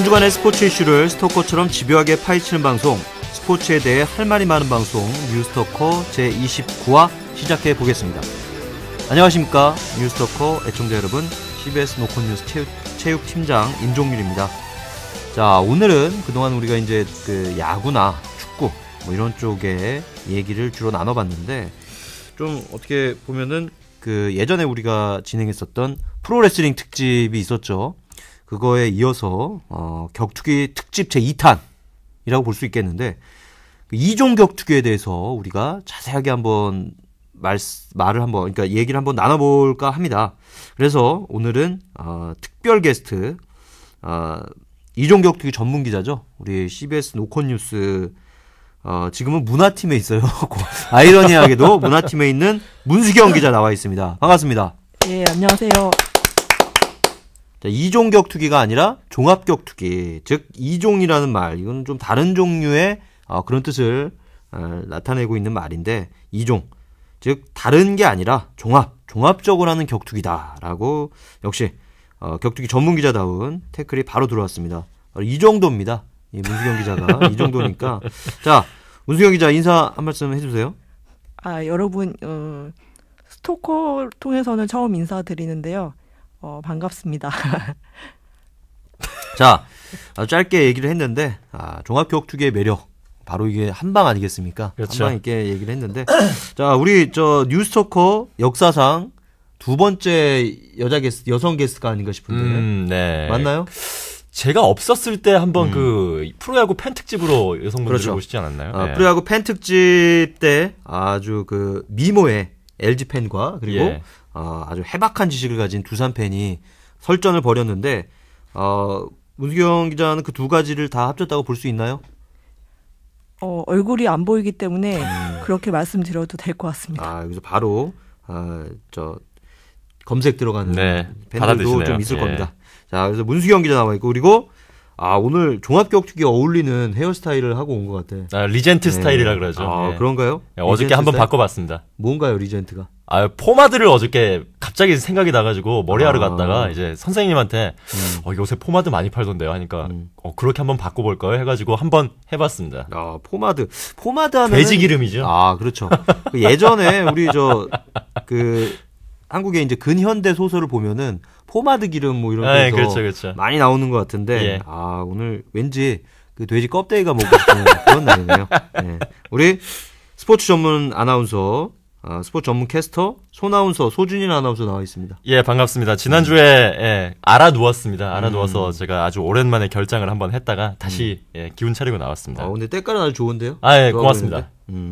한 주간의 스포츠 이슈를 스토커처럼 집요하게 파헤치는 방송, 스포츠에 대해 할 말이 많은 방송 뉴스토커 제29화 시작해 보겠습니다. 안녕하십니까, 뉴스토커 애청자 여러분, CBS 노컷뉴스 체육팀장 임종률입니다. 자, 오늘은 그동안 우리가 이제 그 야구나 축구 뭐 이런 쪽에 얘기를 주로 나눠봤는데, 좀 어떻게 보면은 그 예전에 우리가 진행했었던 프로레슬링 특집이 있었죠. 그거에 이어서 격투기 특집 제2탄이라고 볼 수 있겠는데, 그 2종 격투기에 대해서 우리가 자세하게 한번 말을 한번, 그러니까 얘기를 한번 나눠볼까 합니다. 그래서 오늘은 특별 게스트 2종 격투기 전문 기자죠. 우리 CBS 노컷뉴스 지금은 문화팀에 있어요. 아이러니하게도 문화팀에 있는 문수경 기자 나와 있습니다. 반갑습니다. 예, 안녕하세요. 자, 2종 격투기가 아니라 종합 격투기, 즉 2종이라는 말, 이건 좀 다른 종류의 그런 뜻을 나타내고 있는 말인데, 2종, 즉 다른 게 아니라 종합적으로 하는 격투기다라고, 역시 격투기 전문 기자다운 태클이 바로 들어왔습니다. 이 정도입니다. 이 문수경 기자가 이 정도니까. 자, 문수경 기자 인사 한 말씀 해주세요. 여러분, 스토커 통해서는 처음 인사드리는데요. 반갑습니다. 자, 짧게 얘기를 했는데, 종합 격투기의 매력, 바로 이게 한방 아니겠습니까? 그렇죠. 한방 있게 얘기를 했는데, 자, 우리 뉴스토커 역사상 두 번째 여성 게스트가 아닌가 싶은데, 네. 맞나요? 제가 없었을 때 한번 그 프로야구 팬 특집으로 여성분들 그렇죠. 오시지 않았나요? 네. 프로야구 팬 특집 때 아주 그 미모의 LG 팬과 그리고 예. 아주 해박한 지식을 가진 두산 팬이 설전을 벌였는데, 문수경 기자는 그 두 가지를 다 합쳤다고 볼 수 있나요? 얼굴이 안 보이기 때문에 그렇게 말씀드려도 될 것 같습니다. 여기서 바로 검색 들어가는 네, 팬들도 받아드시네요. 좀 있을 예. 겁니다. 자, 그래서 문수경 기자 나와 있고, 그리고 오늘 종합격투기에 어울리는 헤어스타일을 하고 온 것 같아. 리젠트 스타일이라 그러죠. 예. 그런가요? 어저께 리젠트 한번 스타일? 바꿔봤습니다. 뭔가요, 리젠트가? 포마드를 어저께 갑자기 생각이 나가지고 머리하러 갔다가 이제 선생님한테 요새 포마드 많이 팔던데요 하니까 그렇게 한번 바꿔볼까요 해가지고 한번 해봤습니다. 포마드 하면 돼지 기름이죠. 그렇죠. 예전에 우리 한국의 이제 근현대 소설을 보면은 포마드 기름 뭐 이런 거 그렇죠. 많이 나오는 것 같은데, 예. 오늘 왠지 그 돼지 껍데기가 먹고 싶은 그런 날이네요. 네. 우리 스포츠 전문 아나운서, 스포츠 전문 캐스터 손아운서 소준인 아나운서 나와 있습니다. 예, 반갑습니다. 지난주에 알아누웠습니다. 알아누워서 제가 아주 오랜만에 결장을 한번 했다가 다시 기운 차리고 나왔습니다. 근데 때깔은 아주 좋은데요? 예, 고맙습니다.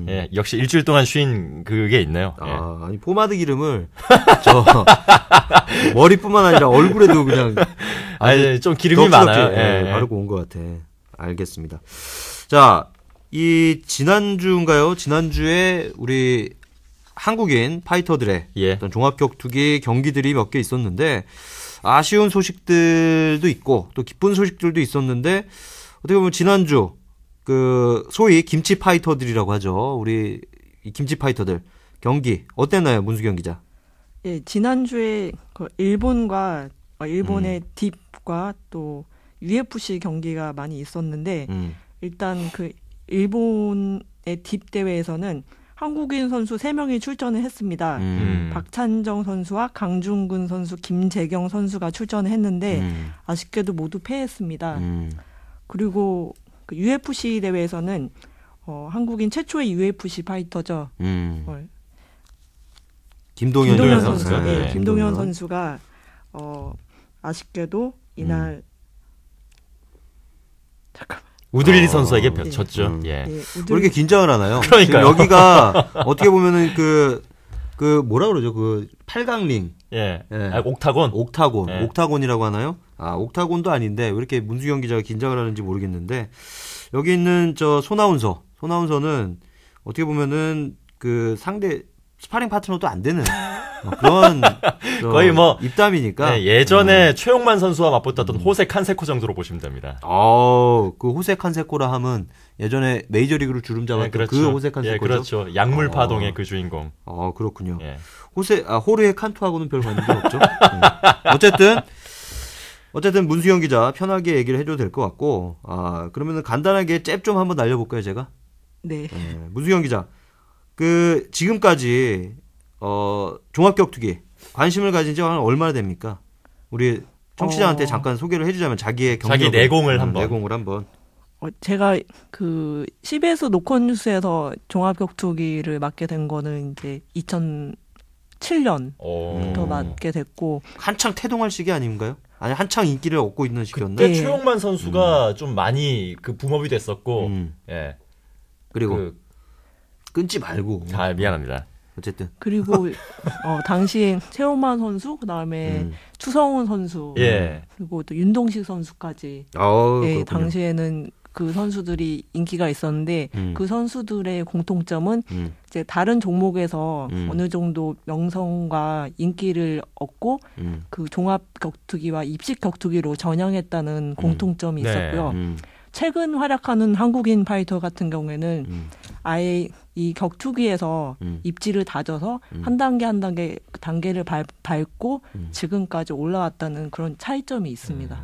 예, 역시 일주일 동안 쉰 그게 있네요. 예. 아니 포마드 기름을 머리뿐만 아니라 얼굴에도 그냥 좀 기름이 많아요. 예. 바르고 온 것 같아. 알겠습니다. 자, 이 지난주인가요? 지난주에 우리 한국인 파이터들의 어떤 종합격투기 경기들이 몇 개 있었는데, 아쉬운 소식들도 있고 또 기쁜 소식들도 있었는데, 어떻게 보면 지난주 그 소위 김치 파이터들이라고 하죠. 우리 이 김치 파이터들 경기 어땠나요, 문수경 기자? 예, 지난주에 그 일본의 딥과 또 UFC 경기가 많이 있었는데, 일단 그 일본의 딥 대회에서는 한국인 선수 3명이 출전을 했습니다. 박찬정 선수와 강중근 선수, 김재경 선수가 출전을 했는데 아쉽게도 모두 패했습니다. 그리고 그 UFC 대회에서는 한국인 최초의 UFC 파이터죠. 김동현 선수. 네, 김동현 선수가 아쉽게도 이날 우드릴리 선수에게 졌죠. 예. 왜 이렇게 긴장을 하나요? 그러니까요. 여기가 어떻게 보면은 그 뭐라 그러죠? 그 8강링. 예. 옥타곤. 옥타곤이라고 하나요? 옥타곤도 아닌데 왜 이렇게 문수경 기자가 긴장을 하는지 모르겠는데, 여기 있는 손아운서는 어떻게 보면은 그 상대 스파링 파트너도 안 되는 그런 거의 뭐 입담이니까. 예전에 최용만 선수와 맞붙었던 호세 칸세코 정도로 보시면 됩니다. 그 호세 칸세코라 하면 예전에 메이저리그로 주름 잡았던 그렇죠. 그 호세 칸세코죠. 예, 그렇죠. 약물 파동의 그 주인공. 그렇군요. 예. 호르헤 칸투하고는 별 관계가 없죠. 어쨌든 어쨌든 문수영 기자 편하게 얘기를 해줘도 될 것 같고, 그러면은 간단하게 잽 좀 한번 날려볼까요, 제가? 네. 문수영 기자, 지금까지 종합격투기 관심을 가진 지 얼마나 됩니까? 우리 청취자한테 잠깐 소개를 해주자면 자기 내공을 한번. 내공을 한번. 제가 그 CBS 노컷뉴스에서 종합격투기를 맡게 된 거는 이제 2007년부터 맡게 됐고 한창 태동할 시기 아닌가요? 아니 한창 인기를 얻고 있는 시기였나? 그때 최용만 선수가 좀 많이 그 붐업이 됐었고, 예. 그리고 끊지 말고. 미안합니다. 어쨌든. 그리고 당시에 최용만 선수, 그다음에 추성훈 선수, 그리고 또 윤동식 선수까지. 네, 당시에는 그 선수들이 인기가 있었는데 그 선수들의 공통점은 이제 다른 종목에서 어느 정도 명성과 인기를 얻고 그 종합 격투기와 입식 격투기로 전향했다는 공통점이 있었고요. 최근 활약하는 한국인 파이터 같은 경우에는 아예 이 격투기에서 입지를 다져서 한 단계 한 단계를 밟고 지금까지 올라왔다는 그런 차이점이 있습니다.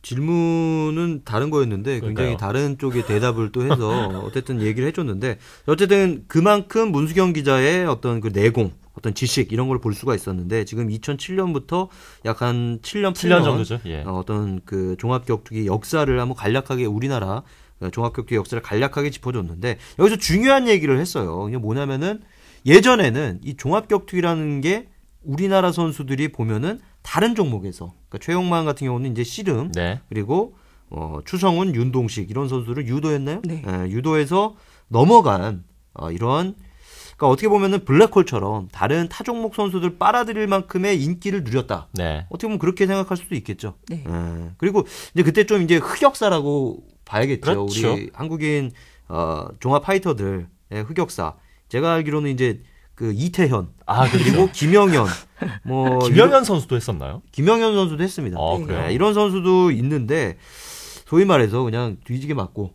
질문은 다른 거였는데 굉장히 다른 쪽의 대답을 또 해서 어쨌든 얘기를 해줬는데 어쨌든 그만큼 문수경 기자의 어떤 그 내공, 어떤 지식 이런 걸 볼 수가 있었는데 지금 2007년부터 약 한 7년 정도죠. 예. 어떤 그 종합격투기 역사를 한번 간략하게 우리나라 종합격투기 역사를 간략하게 짚어줬는데 여기서 중요한 얘기를 했어요. 이게 뭐냐면은 예전에는 이 종합격투기라는 게 우리나라 선수들이 보면은 다른 종목에서 그러니까 최용만 같은 경우는 이제 씨름 그리고 추성훈, 윤동식 이런 선수를 유도했나요? 네. 유도에서 넘어간 이런 그러니까 어떻게 보면은 블랙홀처럼 다른 타 종목 선수들 빨아들일 만큼의 인기를 누렸다. 어떻게 보면 그렇게 생각할 수도 있겠죠. 네. 그리고 이제 그때 좀 이제 흑역사라고 봐야겠죠. 그렇죠. 우리 한국인 종합 파이터들의 흑역사. 제가 알기로는 이제 그 이태현 그리고 김영현 김영현 선수도 했었나요? 김영현 선수도 했습니다. 그래요? 이런 선수도 있는데 소위 말해서 그냥 뒤지게 맞고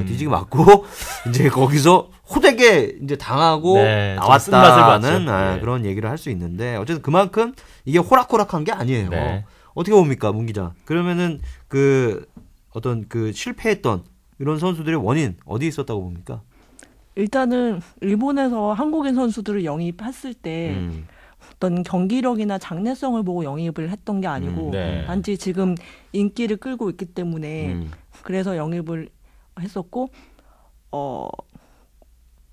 뒤지게 맞고 이제 거기서 호되게 이제 당하고 나왔다는 그런 얘기를 할 수 있는데 어쨌든 그만큼 이게 호락호락한 게 아니에요. 어떻게 봅니까, 문 기자? 그러면은 그 어떤 그 실패했던 이런 선수들의 원인 어디 있었다고 봅니까? 일단은 일본에서 한국인 선수들을 영입했을 때 어떤 경기력이나 장래성을 보고 영입을 했던 게 아니고 단지 지금 인기를 끌고 있기 때문에 그래서 영입을 했었고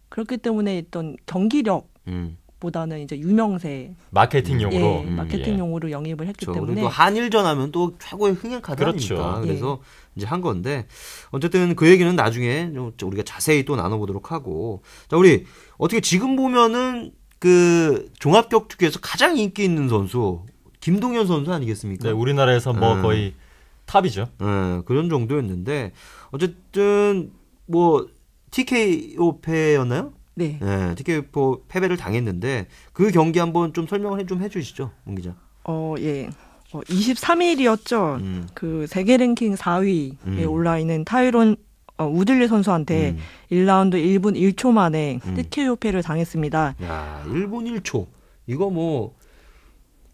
그렇기 때문에 어떤 경기력보다는 이제 유명세 마케팅용으로 마케팅용으로 영입을 했기 때문에 그리고 한일전 하면 또 최고의 흥행 카드 아닙니까? 그래서 이제 한 건데 어쨌든 그 얘기는 나중에 우리가 자세히 또 나눠보도록 하고 자 우리 어떻게 지금 보면은 그 종합격투기에서 가장 인기 있는 선수 김동현 선수 아니겠습니까? 네, 우리나라에서 뭐 거의 탑이죠. 그런 정도였는데 어쨌든 뭐 TKO 패였나요? 네. TKO 패배를 당했는데 그 경기 한번 좀 설명을 좀 해주시죠, 문 기자. 23일이었죠. 그 세계 랭킹 4위에 올라 있는 타이론 우들리 선수한테 1라운드 1분 1초 만에 TKO 패를 당했습니다. 야, 1분 1초. 이거 뭐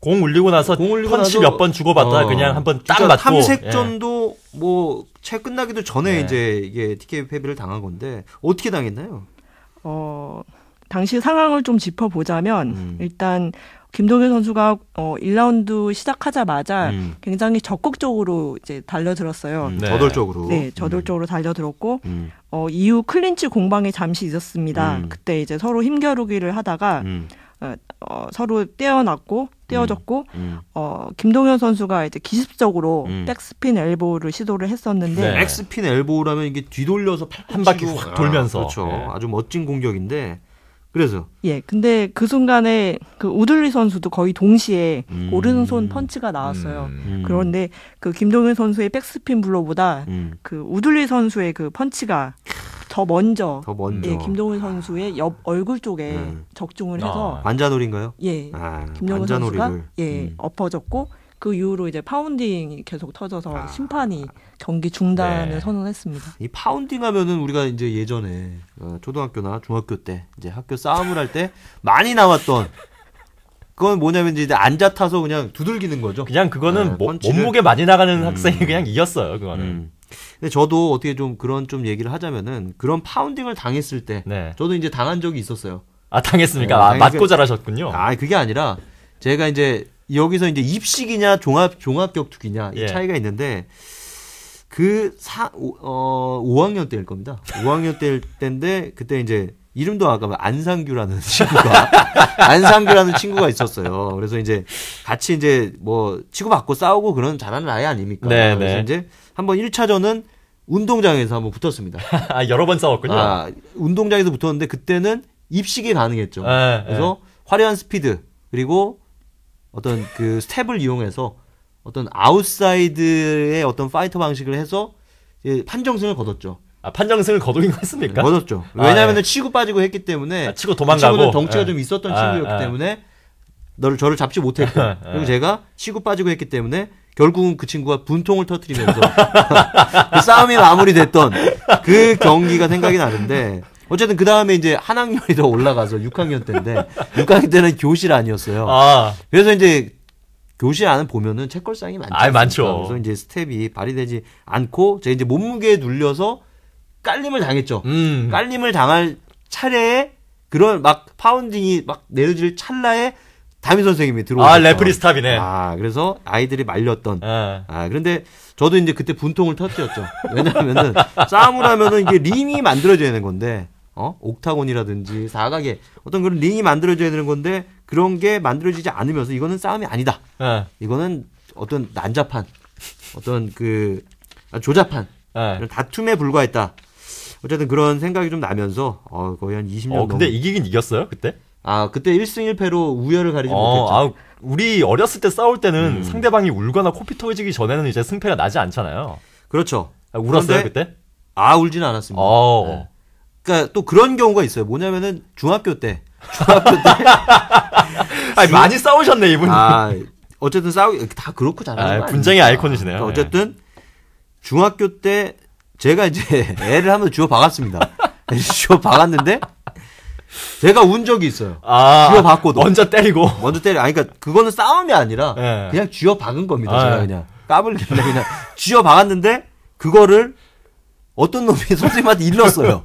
공 울리고 나서 펀치 몇 번 주고받다가 그냥 한번 딱 맞고 탐색전도 뭐 채 끝나기도 전에 이제 이게 TKO 패배를 당한 건데 어떻게 당했나요? 당시 상황을 좀 짚어보자면 일단 김동현 선수가 1라운드 시작하자마자 굉장히 적극적으로 이제 달려들었어요. 저돌적으로. 네, 저돌적으로 달려들었고 이후 클린치 공방이 잠시 있었습니다. 그때 이제 서로 힘겨루기를 하다가 서로 떼어졌고 김동현 선수가 이제 기습적으로 백스핀 엘보를 시도를 했었는데 백스핀 엘보라면 이게 뒤돌려서 한 바퀴 확 돌면서 그렇죠. 아주 멋진 공격인데 그래서 근데 그 순간에 그 우들리 선수도 거의 동시에 오른손 펀치가 나왔어요. 그런데 그 김동현 선수의 백스핀 블로보다 그 우들리 선수의 그 펀치가 더 먼저. 김동현 선수의 옆 얼굴 쪽에 적중을 해서 관자놀인가요? 김동현 선수가 엎어졌고 그 이후로 이제 파운딩이 계속 터져서 심판이 경기 중단을 선언했습니다. 이 파운딩 하면은 우리가 이제 예전에 초등학교나 중학교 때 이제 학교 싸움을 할 때 많이 나왔던 그건 뭐냐면 이제 앉아 타서 그냥 두들기는 거죠. 그냥 그거는 몸무게 많이 나가는 학생이 그냥 이겼어요. 그거는. 근데 저도 어떻게 좀 그런 좀 얘기를 하자면은 그런 파운딩을 당했을 때 네. 저도 이제 당한 적이 있었어요. 아, 당했습니까? 맞고 자라셨군요. 그게 아니라 제가 이제 여기서 이제 입식이냐 종합격투기냐 이 차이가 있는데 5학년 때일 겁니다. 5학년 때인데 그때 이제 이름도 아까 안상규라는 친구가 있었어요. 그래서 이제 같이 이제 뭐 치고받고 싸우고 그런 잘하는 아이 아닙니까? 네, 그래서 이제 한번 1차전은 운동장에서 한번 붙었습니다. 여러 번 싸웠군요. 운동장에서 붙었는데 그때는 입식이 가능했죠. 그래서 화려한 스피드 그리고 어떤 그 스텝을 이용해서 어떤 아웃사이드의 어떤 파이터 방식을 해서 판정승을 거뒀죠. 판정승을 거두긴 했습니까? 거뒀죠. 왜냐하면 치고 빠지고 했기 때문에 치고 도망가고 친구는 덩치가 좀 있었던 친구였기 때문에 저를 잡지 못했고 그리고 제가 치고 빠지고 했기 때문에 결국은 그 친구가 분통을 터뜨리면서 그 싸움이 마무리됐던 그 경기가 생각이 나는데 어쨌든 그 다음에 이제 한 학년이 더 올라가서 6학년 때인데 6학년 때는 교실 아니었어요. 그래서 이제 교실 안을 보면은 책걸상이 많죠. 많죠. 그래서 이제 스텝이 발휘되지 않고 제가 이제 몸무게에 눌려서 깔림을 당했죠. 깔림을 당할 차례에 그런 막 파운딩이 막 내려질 찰나에 담임 선생님이 들어오셨죠. 레프리 스탑이네. 그래서 아이들이 말렸던. 그런데 저도 이제 그때 분통을 터뜨렸죠. 왜냐하면은 싸움을 하면은 이게 링이 만들어져야 되는 건데, 옥타곤이라든지 사각의 어떤 그런 링이 만들어져야 되는 건데 그런 게 만들어지지 않으면서 이거는 싸움이 아니다. 이거는 어떤 난잡한, 어떤 그 조잡한 이런 다툼에 불과했다. 어쨌든 그런 생각이 좀 나면서 거의 한 20년 근데 이기긴 이겼어요 그때? 그때 1승 1패로 우열을 가리지 못했죠. 우리 어렸을 때 싸울 때는 상대방이 울거나 코피 터지기 전에는 이제 승패가 나지 않잖아요. 그렇죠. 울었어요 그때? 울지는 않았습니다. 네. 그러니까 또 그런 경우가 있어요. 뭐냐면은 중학교 때 많이 싸우셨네 이분이. 어쨌든 다 그렇고 잘하는 거 분쟁의 아이콘이시네요. 그러니까 어쨌든 중학교 때 제가 이제 애를 한번 주워 박았습니다. 주워 박았는데 제가 운 적이 있어요. 쥐어 박고도. 먼저 때리고. 그러니까 그거는 싸움이 아니라 그냥 쥐어 박은 겁니다. 제가 그냥 까불길래 그냥 쥐어 박았는데 그거를 어떤 놈이 선생님한테 일렀어요.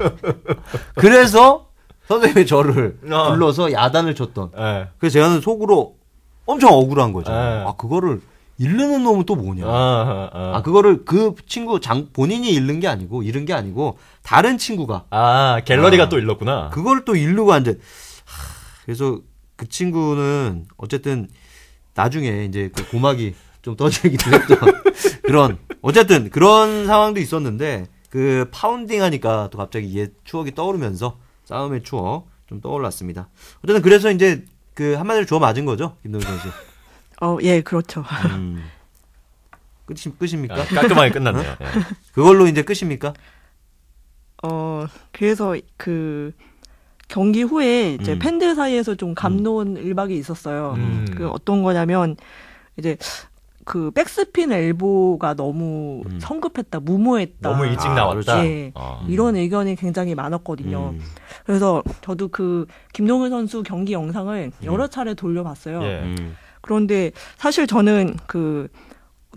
그래서 선생님이 저를 불러서 야단을 쳤던. 그래서 제가 속으로 엄청 억울한 거죠. 그거를 잃는 놈은 또 뭐냐. 그거를 그 친구 본인이 잃는 게 아니고 다른 친구가. 갤러리가 또 잃었구나. 그걸 또 잃고 앉아. 그래서 그 친구는 어쨌든 나중에 이제 그 고막이 좀 떠지기도 했던 어쨌든 그런 상황도 있었는데 그 파운딩 하니까 또 갑자기 옛 추억이 떠오르면서 싸움의 추억 좀 떠올랐습니다. 어쨌든 그래서 이제 그 한마디로 주워 맞은 거죠, 김동현 선수. 예, 그렇죠. 끝입니까? 깔끔하게 끝났네요. 그걸로 이제 끝입니까? 그래서 그 경기 후에 이제 팬들 사이에서 좀 감론을박이 있었어요. 그 어떤 거냐면 이제 그 백스핀 엘보가 너무 성급했다, 무모했다. 너무 일찍 나왔다. 예, 이런 의견이 굉장히 많았거든요. 그래서 저도 그 김동현 선수 경기 영상을 여러 차례 돌려봤어요. 그런데 사실 저는 그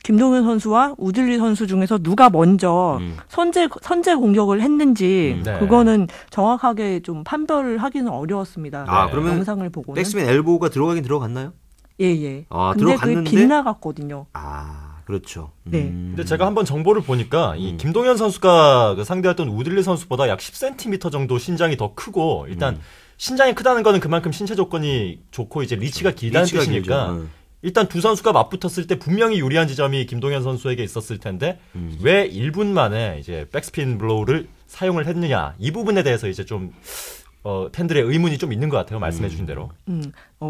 김동현 선수와 우들리 선수 중에서 누가 먼저 선제 공격을 했는지 그거는 정확하게 좀 판별을 하기는 어려웠습니다. 그러면 영상을 보고는. 백스핀 엘보가 들어가긴 들어갔나요? 예. 근데 들어갔는데 그게 빗나갔거든요. 그렇죠. 네. 근데 제가 한번 정보를 보니까 이 김동현 선수가 그 상대했던 우들리 선수보다 약 10cm 정도 신장이 더 크고 일단 신장이 크다는 거는 그만큼 신체 조건이 좋고 이제 리치가 길다는 뜻이니까 일단 두 선수가 맞붙었을 때 분명히 유리한 지점이 김동현 선수에게 있었을 텐데 왜 1분 만에 이제 백스핀 블로우를 사용을 했느냐 이 부분에 대해서 이제 좀 팬들의 의문이 좀 있는 것 같아요. 말씀해 주신 대로.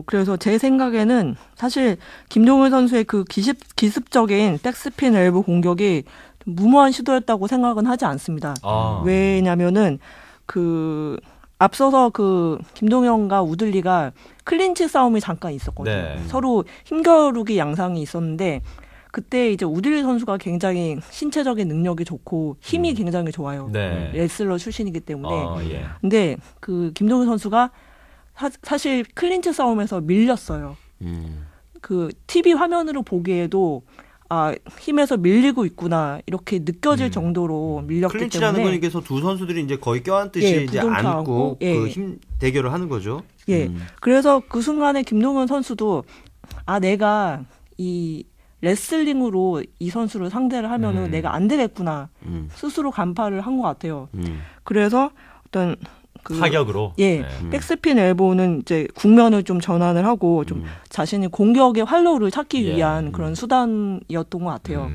그래서 제 생각에는 사실 김동현 선수의 그 기습적인 백스핀 엘보 공격이 무모한 시도였다고 생각은 하지 않습니다. 왜냐면은 그 앞서서 그 김동현과 우들리가 클린치 싸움이 잠깐 있었거든요. 서로 힘겨루기 양상이 있었는데 그때 이제 우들리 선수가 굉장히 신체적인 능력이 좋고 힘이 굉장히 좋아요. 레슬러 출신이기 때문에. 근데 그 김동현 선수가 사실 클린치 싸움에서 밀렸어요. 그 TV 화면으로 보기에도 아, 힘에서 밀리고 있구나 이렇게 느껴질 정도로 밀렸기 클린치라는 때문에. 건 이게서 두 선수들이 이제 거의 껴안듯이 예, 이제 안고 예. 그 힘 대결을 하는 거죠. 예. 그래서 그 순간에 김동현 선수도 아, 내가 이 레슬링으로 이 선수를 상대를 하면은 내가 안 되겠구나 스스로 간파를 한 것 같아요. 그래서 어떤 그 타격으로 예, 백스핀 엘보는 이제 국면을 좀 전환을 하고 좀 자신이 공격의 활로를 찾기 위한 그런 수단이었던 것 같아요.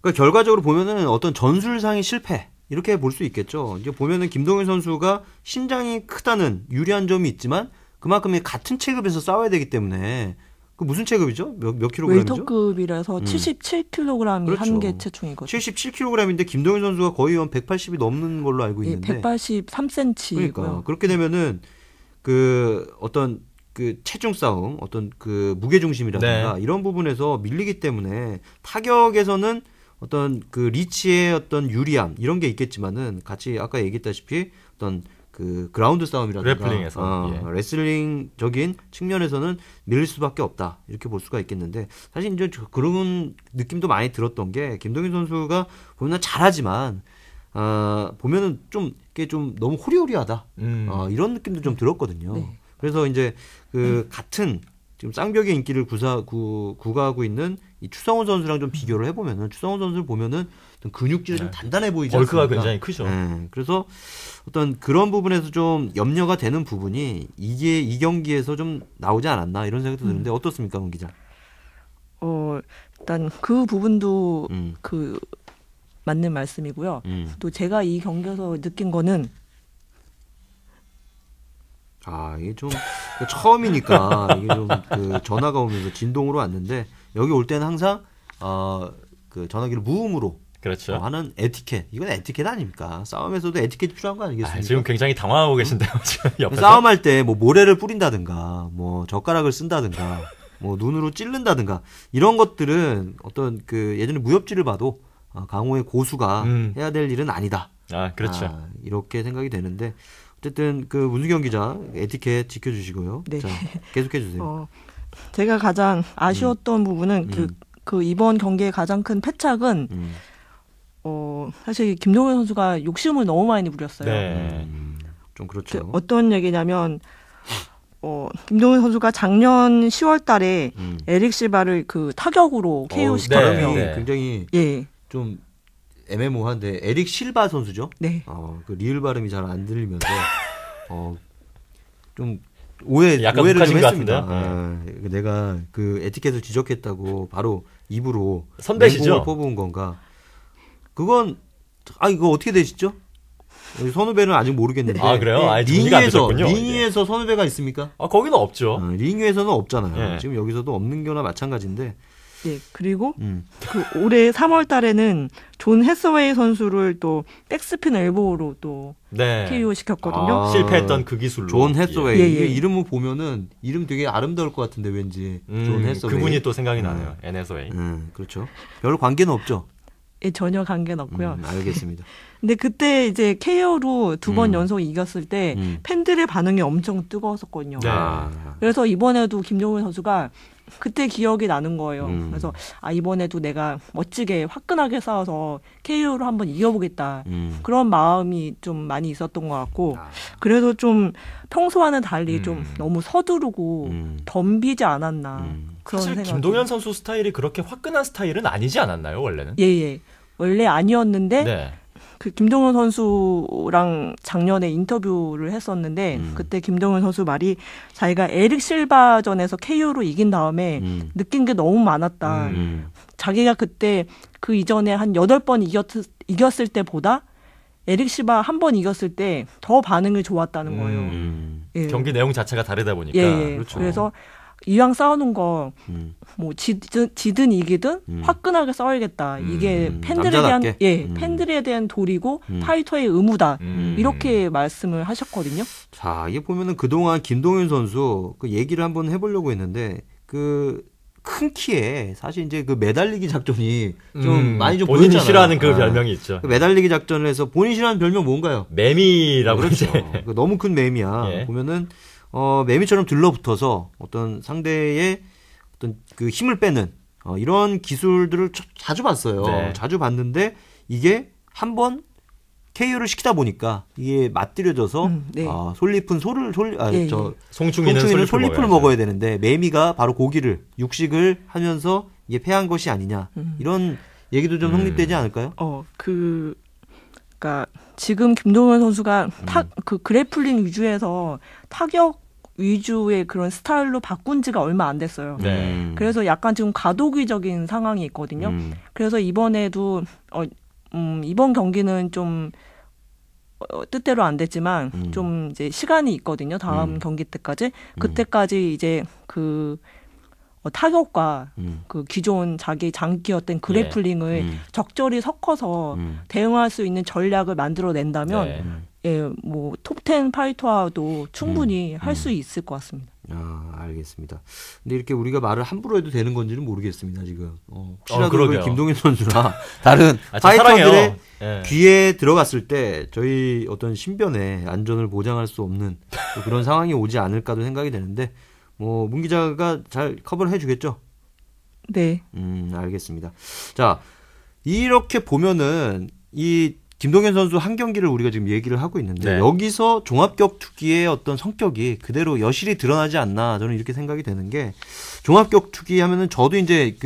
그러니까 결과적으로 보면은 어떤 전술상의 실패 이렇게 볼 수 있겠죠. 이제 보면은 김동현 선수가 신장이 크다는 유리한 점이 있지만 그만큼 같은 체급에서 싸워야 되기 때문에 그 무슨 체급이죠? 몇 킬로그램이죠? 웨이터급이라서 77kg이 그렇죠. 한계 체중이거든요. 77kg인데 김동현 선수가 거의 한 180이 넘는 걸로 알고 있는데. 예, 183cm고요. 그러니까 그렇게 되면은 그 어떤 그 체중 싸움, 어떤 그 무게 중심이라든가 네. 이런 부분에서 밀리기 때문에 타격에서는 어떤 그 리치의 어떤 유리함 이런 게 있겠지만은 같이 아까 얘기했다시피 어떤 그 그라운드 싸움이라든가 래플링에서 레슬링적인 측면에서는 밀릴 수밖에 없다 이렇게 볼 수가 있겠는데 사실 이제 그런 느낌도 많이 들었던 게 김동현 선수가 보면 잘하지만 보면은 좀 이게 좀 너무 호리호리하다 이런 느낌도 좀 들었거든요. 네. 그래서 이제 그 같은 지금 쌍벽의 인기를 구가하고 있는 이 추성훈 선수랑 좀 비교를 해보면은 추성훈 선수를 보면은 어떤 근육질이 좀 단단해 보이지 않습니까? 벌크가 굉장히 크죠. 네. 그래서 어떤 그런 부분에서 좀 염려가 되는 부분이 이게 이 경기에서 좀 나오지 않았나 이런 생각도 드는데 어떻습니까, 문 기자? 일단 그 부분도 그 맞는 말씀이고요. 또 제가 이 경기에서 느낀 거는 이게 좀 처음이니까 이게 좀 그 전화가 오면서 진동으로 왔는데 여기 올 때는 항상 그 전화기를 무음으로 그렇죠. 하는 에티켓. 이건 에티켓 아닙니까? 싸움에서도 에티켓이 필요한 거 아니겠습니까? 지금 굉장히 당황하고 계신데요. 지금 옆에서. 싸움할 때 뭐 모래를 뿌린다든가 뭐 젓가락을 쓴다든가 뭐 눈으로 찌른다든가 이런 것들은 어떤 그 예전에 무협지를 봐도 강호의 고수가 해야 될 일은 아니다. 그렇죠. 이렇게 생각이 되는데 어쨌든 그 문수경 기자 에티켓 지켜주시고요. 네. 자, 계속해 주세요. 제가 가장 아쉬웠던 부분은 그 이번 경기의 가장 큰 패착은 사실 김동현 선수가 욕심을 너무 많이 부렸어요. 네. 좀 그렇죠. 어떤 얘기냐면 김동현 선수가 작년 10월 달에 에릭 실바를 그 타격으로 KO 시켰거든요. 네. 굉장히 좀 애매모호한데 에릭 실바 선수죠? 네. 그 리을 발음이 잘 안 들리면서 좀 약간 오해를 좀 했습니다. 내가 그 에티켓을 지적했다고 바로 입으로 선배시죠? 뽑은 건가? 그건 이거 어떻게 되시죠? 선후배는 아직 모르겠는데. 그래요? 링위에서 링위에서 선후배가 있습니까? 거기는 없죠. 링위에서는 없잖아요. 지금 여기서도 없는 거나 마찬가지인데. 네, 그리고 그 올해 3월 달에는 존 해서웨이 선수를 또 백스핀 엘보로 또 KO 시켰거든요. 실패했던 그 기술로. 존 해서웨이. 이게 이름을 보면은 이름 되게 아름다울 것 같은데 왠지. 존 해서웨이. 그분이 또 생각이 나네요. 앤 해서웨이. 그렇죠. 별 관계는 없죠. 예, 전혀 관계는 없고요. 알겠습니다. 근데 그때 이제 KO로 2번 연속 이겼을 때 팬들의 반응이 엄청 뜨거웠었거든요. 네. 그래서 이번에도 김동현 선수가 그때 기억이 나는 거예요. 그래서 이번에도 내가 멋지게 화끈하게 싸워서 KO로 한번 이겨보겠다. 그런 마음이 좀 많이 있었던 것 같고 그래서 좀 평소와는 달리 좀 너무 서두르고 덤비지 않았나. 그런 사실 생각이. 김동현 선수 스타일이 그렇게 화끈한 스타일은 아니지 않았나요, 원래는? 예. 원래 아니었는데 네. 그 김동현 선수랑 작년에 인터뷰를 했었는데 그때 김동현 선수 말이 자기가 에릭 실바전에서 KO로 이긴 다음에 느낀 게 너무 많았다. 자기가 그때 그 이전에 한 8번 이겼을 때보다 에릭 실바 한 번 이겼을 때 더 반응이 좋았다는 거예요. 예. 경기 내용 자체가 다르다 보니까. 예. 그렇죠. 그래서 이왕 싸우는 거 뭐 지든 이기든 화끈하게 싸워야겠다. 이게 팬들에 남자답게. 대한 팬들에 대한 도리고 파이터의 의무다. 이렇게 말씀을 하셨거든요. 자, 이게 보면은 그동안 김동현 선수 그 얘기를 한번 해보려고 했는데 그 큰 키에 사실 이제 그 매달리기 작전이 좀 많이 좀 본인이 보였잖아요. 싫어하는 그 별명이 있죠. 그 매달리기 작전을 해서 본인 싫어하는 별명 뭔가요? 매미라고 그렇죠. 이제. 너무 큰 매미야. 예. 보면은 매미처럼 들러붙어서 어떤 상대의 어떤 그 힘을 빼는 이런 기술들을 자주 봤어요. 네. 자주 봤는데 이게 한번 KO를 시키다 보니까 이게 맞들여져서 네. 솔잎은 송충이는 솔잎을 먹어야 되는데 매미가 바로 고기를 육식을 하면서 이게 패한 것이 아니냐 이런 얘기도 좀 성립되지 않을까요? 그러니까 지금 김동현 선수가 그 그래플링 위주에서 타격 위주의 그런 스타일로 바꾼 지가 얼마 안 됐어요. 네. 그래서 약간 지금 과도기적인 상황이 있거든요. 그래서 이번에도 이번 경기는 좀 뜻대로 안 됐지만 좀 이제 시간이 있거든요. 다음 경기 때까지. 그때까지 이제 그 타격과 그 기존 자기 장기였던 그래플링을 적절히 섞어서 대응할 수 있는 전략을 만들어낸다면 뭐 톱10 파이터와도 충분히 할 수 있을 것 같습니다. 알겠습니다. 근데 이렇게 우리가 말을 함부로 해도 되는 건지는 모르겠습니다, 지금. 혹시라도 김동현 선수나 다른 파이터들의 귀에 들어갔을 때 저희 어떤 신변의 안전을 보장할 수 없는 그런 상황이 오지 않을까도 생각이 되는데, 문 기자가 잘 커버를 해주겠죠? 네. 알겠습니다. 자, 이렇게 보면은 이 김동현 선수 한 경기를 우리가 지금 얘기를 하고 있는데 여기서 종합격투기의 어떤 성격이 그대로 여실히 드러나지 않나 저는 이렇게 생각이 되는 게, 종합격투기 하면은 저도 이제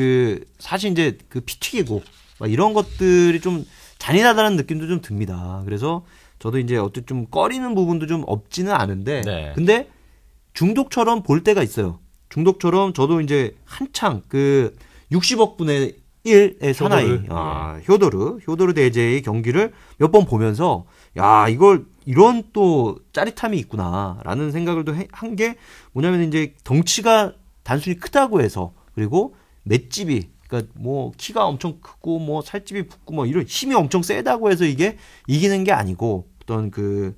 사실 이제 피 튀기고 막 이런 것들이 좀 잔인하다는 느낌도 좀 듭니다. 그래서 저도 이제 어떻게 좀 꺼리는 부분도 좀 없지는 않은데 근데 중독처럼 볼 때가 있어요. 중독처럼 저도 이제 한창 60억 분의 1의 사나이 효도르 대제의 경기를 몇 번 보면서 이런 또 짜릿함이 있구나라는 생각을 또 한 게 뭐냐면 이제 덩치가 단순히 크다고 해서, 그리고 맷집이 그러니까 뭐 키가 엄청 크고 뭐 살집이 붓고 뭐 이런 힘이 엄청 세다고 해서 이게 이기는 게 아니고, 어떤 그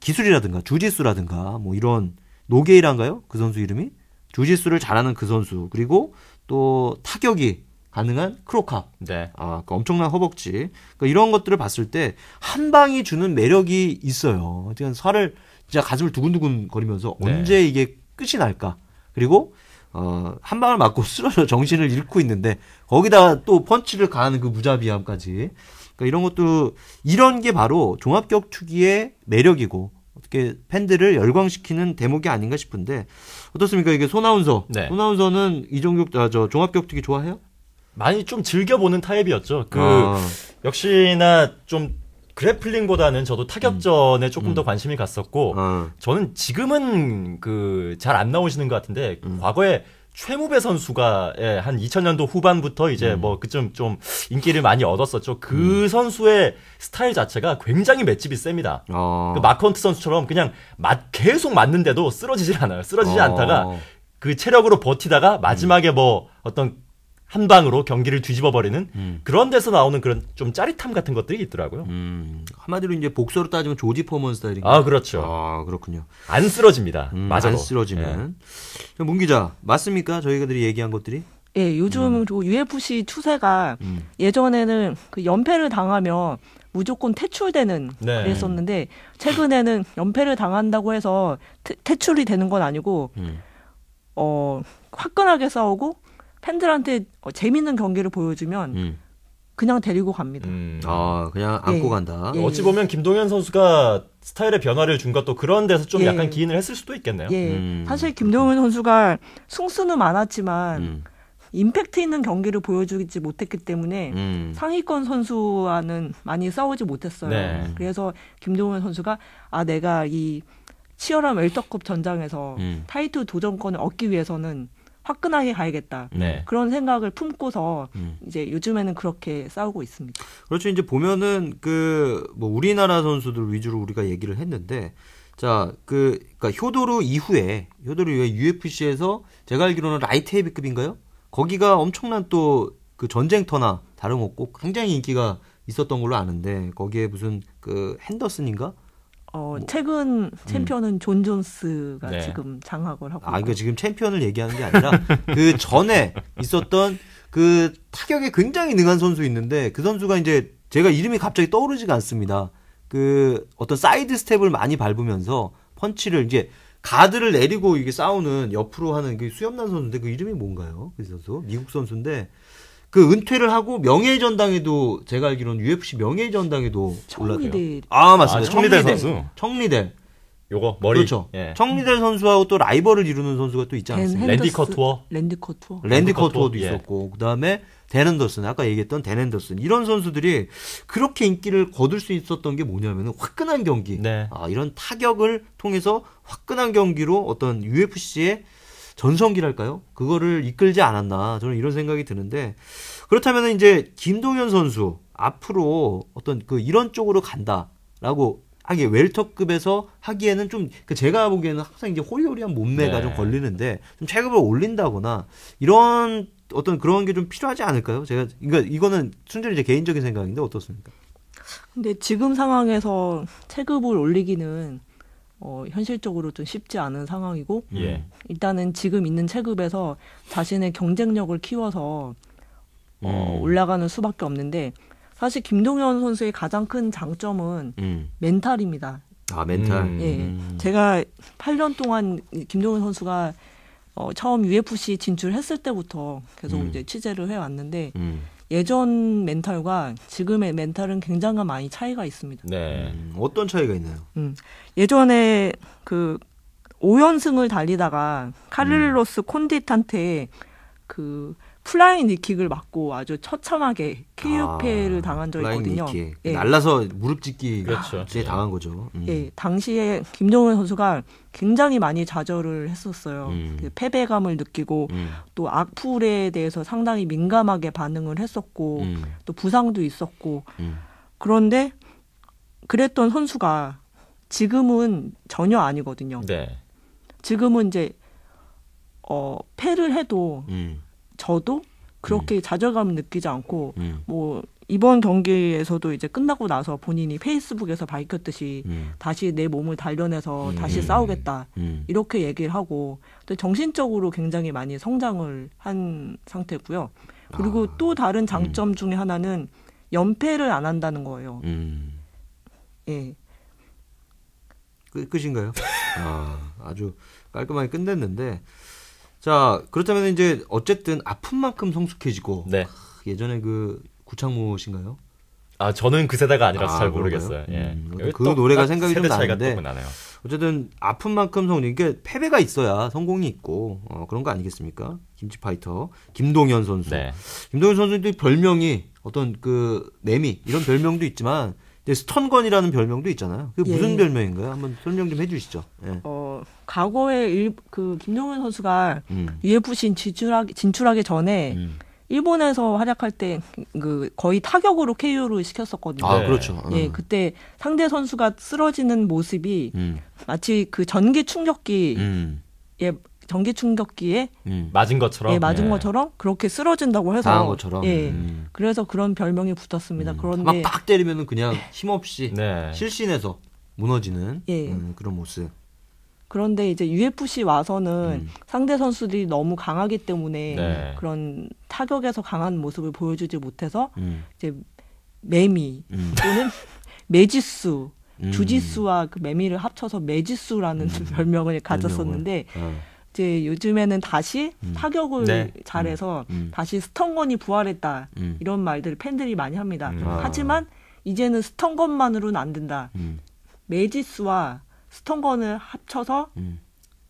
기술이라든가 주짓수라든가 뭐 이런 노게이란가요? 그 선수 이름이 주짓수를 잘하는 그 선수, 그리고 또 타격이 가능한 크로캅. 그러니까 엄청난 허벅지. 그러니까 이런 것들을 봤을 때 한 방이 주는 매력이 있어요. 그러니까 살을 진짜 가슴을 두근두근 거리면서 언제 이게 끝이 날까. 그리고 한 방을 맞고 쓰러져 정신을 잃고 있는데 거기다가 또 펀치를 가하는 그 무자비함까지. 그러니까 이런 것도, 이런 게 바로 종합격투기의 매력이고 어떻게 팬들을 열광시키는 대목이 아닌가 싶은데, 어떻습니까? 이게 손아운서. 손아운서는 종합격투기 좋아해요? 많이 좀 즐겨보는 타입이었죠. 역시나 좀 그래플링보다는 저도 타격전에 조금 더 관심이 갔었고, 저는 지금은 잘 안 나오시는 것 같은데, 과거에 최무배 선수가 한 2000년도 후반부터 이제 그쯤 좀 인기를 많이 얻었었죠. 그 선수의 스타일 자체가 굉장히 맷집이 셉니다. 그 마크헌트 선수처럼 그냥 계속 맞는데도 쓰러지질 않아요. 쓰러지지 않다가 그 체력으로 버티다가 마지막에 어떤 한 방으로 경기를 뒤집어버리는 그런 데서 나오는 그런 좀 짜릿함 같은 것들이 있더라고요. 한마디로 이제 복서로 따지면 조지 포먼 스타일인가요? 그렇죠. 그렇군요. 안 쓰러집니다. 맞아요. 안 쓰러지는. 문 기자, 맞습니까? 저희가들이 얘기한 것들이? 요즘 UFC 추세가 예전에는 그 연패를 당하면 무조건 퇴출되는 그랬었는데, 최근에는 연패를 당한다고 해서 퇴출이 되는 건 아니고 화끈하게 싸우고 팬들한테 재밌는 경기를 보여주면 그냥 데리고 갑니다. 그냥 안고 간다. 어찌 보면 김동현 선수가 스타일의 변화를 준 것도 그런 데서 좀 약간 기인을 했을 수도 있겠네요. 사실 김동현 선수가 승수는 많았지만 임팩트 있는 경기를 보여주지 못했기 때문에 상위권 선수와는 많이 싸우지 못했어요. 그래서 김동현 선수가 내가 이 치열한 웰터급 전장에서 타이틀 도전권을 얻기 위해서는 화끈하게 가야겠다. 그런 생각을 품고서 이제 요즘에는 그렇게 싸우고 있습니다. 그렇죠. 이제 보면은 우리나라 선수들 위주로 우리가 얘기를 했는데, 그러니까 효도르 이후에 UFC에서 제가 알기로는 라이트 헤비급인가요? 거기가 엄청난 또 그 전쟁터나 다름없고 굉장히 인기가 있었던 걸로 아는데, 거기에 무슨 핸더슨인가? 최근 챔피언은 존 존스가 지금 장악을 하고. 그러니까 지금 챔피언을 얘기하는 게 아니라 그 전에 있었던 그 타격에 굉장히 능한 선수 있는데, 그 선수가 이제 제가 이름이 갑자기 떠오르지가 않습니다. 어떤 사이드 스텝을 많이 밟으면서 펀치를 이제 가드를 내리고 이게 싸우는 옆으로 하는 그 수염난 선수인데 그 이름이 뭔가요? 그 선수 미국 선수인데 그 은퇴를 하고 명예의 전당에도 제가 알기로는 UFC 명예의 전당에도 청리대. 아 맞습니다. 청리대 선수. 청리대. 요거 머리. 그렇죠. 예. 청리대 선수하고 또 라이벌을 이루는 선수가 또 있지 않습니까? 랜디 커투어. 랜디 커투어도 있었고 그다음에 댄 앤더슨 아까 얘기했던 댄 앤더슨 이런 선수들이 그렇게 인기를 거둘 수 있었던 게 뭐냐면은 화끈한 경기. 네. 이런 타격을 통해서 화끈한 경기로 어떤 UFC의 전성기랄까요? 그거를 이끌지 않았나 저는 이런 생각이 드는데 그렇다면 이제 김동현 선수 앞으로 어떤 그 이런 쪽으로 간다라고 하기에 웰터급에서 하기에는 좀 제가 보기에는 항상 이제 호리호리한 몸매가 좀 걸리는데 좀 체급을 올린다거나 이런 어떤 그런 게 좀 필요하지 않을까요? 제가 이거는 순전히 제 개인적인 생각인데 어떻습니까? 근데 지금 상황에서 체급을 올리기는 현실적으로 좀 쉽지 않은 상황이고 일단은 지금 있는 체급에서 자신의 경쟁력을 키워서 올라가는 수밖에 없는데 사실 김동현 선수의 가장 큰 장점은 멘탈입니다. 아 멘탈. 예, 제가 8년 동안 김동현 선수가 처음 UFC 진출했을 때부터 계속 이제 취재를 해왔는데 예전 멘탈과 지금의 멘탈은 굉장히 많이 차이가 있습니다. 네. 어떤 차이가 있나요? 예전에 그 5연승을 달리다가 카를로스 콘디탄테 그 플라잉 니킥을 맞고 아주 처참하게 KO패를 당한 적이 있거든요. 예. 날라서 무릎 찢기 그렇죠. 당한 거죠. 예, 당시에 김동현 선수가 굉장히 많이 좌절을 했었어요. 그 패배감을 느끼고 또 악플에 대해서 상당히 민감하게 반응을 했었고 또 부상도 있었고 그런데 그랬던 선수가 지금은 전혀 아니거든요. 네. 지금은 이제 패를 해도 저도 그렇게 좌절감을 느끼지 않고 뭐 이번 경기에서도 이제 끝나고 나서 본인이 페이스북에서 밝혔듯이 다시 내 몸을 단련해서 다시 싸우겠다 이렇게 얘기를 하고 또 정신적으로 굉장히 많이 성장을 한 상태고요. 그리고 또 다른 장점 중에 하나는 연패를 안 한다는 거예요. 예. 끝인가요? 아주 깔끔하게 끝냈는데. 자, 그렇다면 이제 어쨌든 아픈 만큼 성숙해지고. 네. 예전에 그 구창모신가요? 저는 그 세대가 아니라서 잘 모르겠어요. 그 노래가 생각이 좀 나는데. 나네요. 어쨌든 아픈 만큼 그러니까 패배가 있어야 성공이 있고 그런 거 아니겠습니까? 김치 파이터 김동현 선수. 네. 김동현 선수도 별명이 어떤 그 매미 이런 별명도 있지만 스턴건이라는 별명도 있잖아요. 그게 무슨 별명인가요? 한번 설명 좀 해주시죠. 예. 과거에 그 김동현 선수가 UFC 진출하기 전에 일본에서 활약할 때 그 거의 타격으로 KO를 시켰었거든요. 그렇죠. 예, 그때 상대 선수가 쓰러지는 모습이 마치 그 전기 충격기에 맞은 것처럼 맞은 것처럼 그렇게 쓰러진다고 해서 당한 것처럼. 그래서 그런 별명이 붙었습니다. 그런데 막 빡 때리면은 그냥 힘없이 실신해서 무너지는 그런 모습. 그런데 이제 UFC 와서는 상대 선수들이 너무 강하기 때문에 그런 타격에서 강한 모습을 보여주지 못해서 이제 매미 또는 매지수, 주짓수와 그 매미를 합쳐서 매지수라는 별명을 가졌었는데 이제 요즘에는 다시 타격을 잘해서 다시 스턴건이 부활했다 이런 말들을 팬들이 많이 합니다. 하지만 이제는 스턴건만으로는 안 된다. 매지수와 스턴건을 합쳐서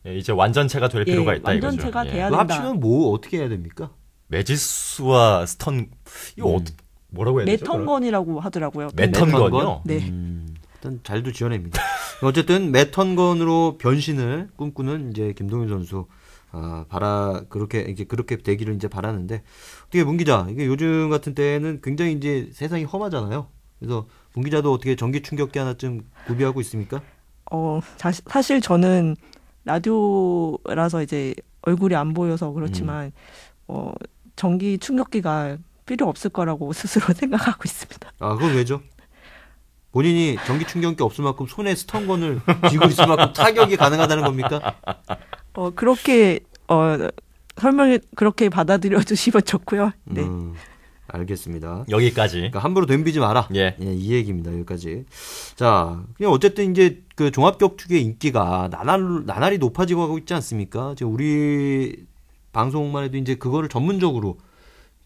이제 완전체가 될 필요가 있다. 완전체가 돼야 된다. 합치면 뭐 어떻게 해야 됩니까? 매지수와 스턴 이거 뭐라고 해야 되죠? 매턴건이라고 하더라고요. 매턴건이요? 네. 일단 잘도 지어냅니다. 어쨌든 매턴건으로 변신을 꿈꾸는 이제 김동현 선수 그렇게 되기를 이제 바라는데 어떻게 문 기자 이게 요즘 같은 때는 굉장히 이제 세상이 험하잖아요. 그래서 문 기자도 어떻게 전기 충격기 하나쯤 구비하고 있습니까? 사실 저는 라디오라서 이제 얼굴이 안 보여서 그렇지만 전기 충격기가 필요 없을 거라고 스스로 생각하고 있습니다. 그건 왜죠? 본인이 전기 충격기 없을 만큼 손에 스턴건을 쥐고 있을 만큼 타격이 가능하다는 겁니까? 그렇게 설명이 그렇게 받아들여 주시면 좋고요. 네. 알겠습니다. 여기까지. 그러니까 함부로 덤비지 마라. 예, 이 얘기입니다. 여기까지. 자, 그냥 어쨌든 이제 그 종합격투기의 인기가 나날이 높아지고 가고 있지 않습니까? 지금 우리 방송만 해도 이제 그거를 전문적으로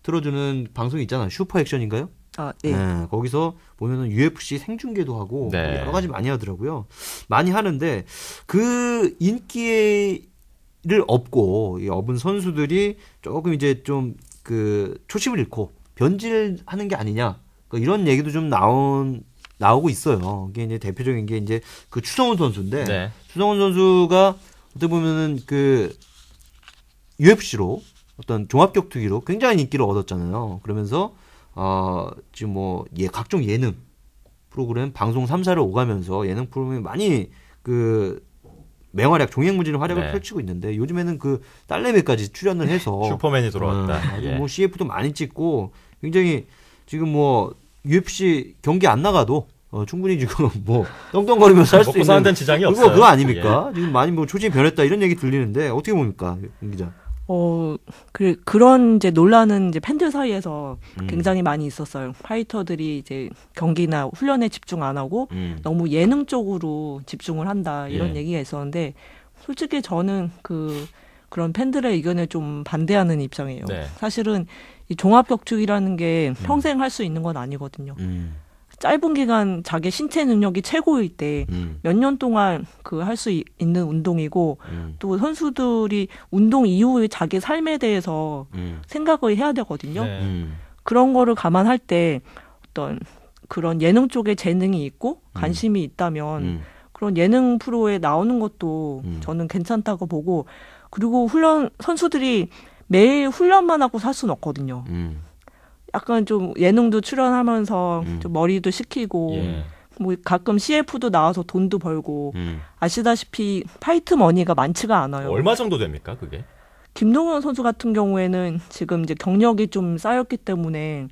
틀어주는 방송이 있잖아요. 슈퍼 액션인가요? 아, 네. 네. 거기서 보면은 UFC 생중계도 하고 네. 여러 가지 많이 하더라고요. 많이 하는데 그 인기를 업고 업은 선수들이 조금 이제 좀 그 초심을 잃고 변질하는 게 아니냐 이런 얘기도 좀 나오고 있어요. 이게 이제 대표적인 게 이제 그 추성훈 선수인데 네. 추성훈 선수가 어떻게 보면은 그 UFC로 어떤 종합격투기로 굉장히 인기를 얻었잖아요. 그러면서 지금 뭐 각종 예능 프로그램 방송 3사를 오가면서 예능 프로그램이 많이 그 맹활약 종횡무진의 활약을 네. 펼치고 있는데 요즘에는 그 딸내미까지 출연을 해서 슈퍼맨이 돌아왔다. 아주 뭐 CF도 많이 찍고 굉장히 지금 뭐 UFC 경기 안 나가도 충분히 지금 뭐 떵떵거리면서 할 수 있는 사는 지장이 없어요. 그거 아닙니까? 지금 많이 뭐 초심이 변했다 이런 얘기 들리는데 어떻게 봅니까, 윤 기자? 그런 이제 논란은 이제 팬들 사이에서 굉장히 많이 있었어요. 파이터들이 이제 경기나 훈련에 집중 안 하고 너무 예능 쪽으로 집중을 한다 이런 얘기가 있었는데 솔직히 저는 그런 팬들의 의견에 좀 반대하는 입장이에요. 네. 사실은 이 종합격투기라는 게 평생 할 수 있는 건 아니거든요. 짧은 기간 자기 신체 능력이 최고일 때 몇 년 동안 할 수 있는 운동이고 또 선수들이 운동 이후에 자기 삶에 대해서 생각을 해야 되거든요. 네. 그런 거를 감안할 때 어떤 그런 예능 쪽에 재능이 있고 관심이 있다면 그런 예능 프로에 나오는 것도 저는 괜찮다고 보고 그리고 선수들이 매일 훈련만 하고 살 수는 없거든요. 약간 좀 예능도 출연하면서 좀 머리도 식히고 뭐 가끔 CF도 나와서 돈도 벌고 아시다시피 파이트 머니가 많지가 않아요. 얼마 정도 됩니까 그게? 김동현 선수 같은 경우에는 지금 이제 경력이 좀 쌓였기 때문에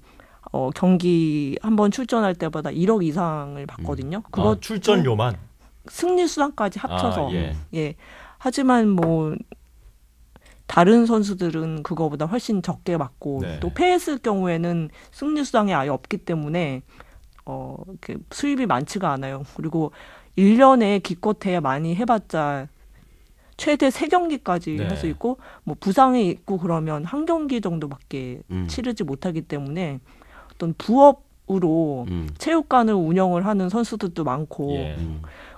경기 한번 출전할 때마다 1억 이상을 받거든요. 그거 출전료만 승리 수당까지 합쳐서 예. 하지만 뭐 다른 선수들은 그거보다 훨씬 적게 받고 네. 또 패했을 경우에는 승리 수당이 아예 없기 때문에 수입이 많지가 않아요. 그리고 1년에 기껏해야 많이 해봤자 최대 3경기까지 할 수 있고 뭐 부상이 있고 그러면 1경기 정도밖에 치르지 못하기 때문에 어떤 부업으로 체육관을 운영을 하는 선수들도 많고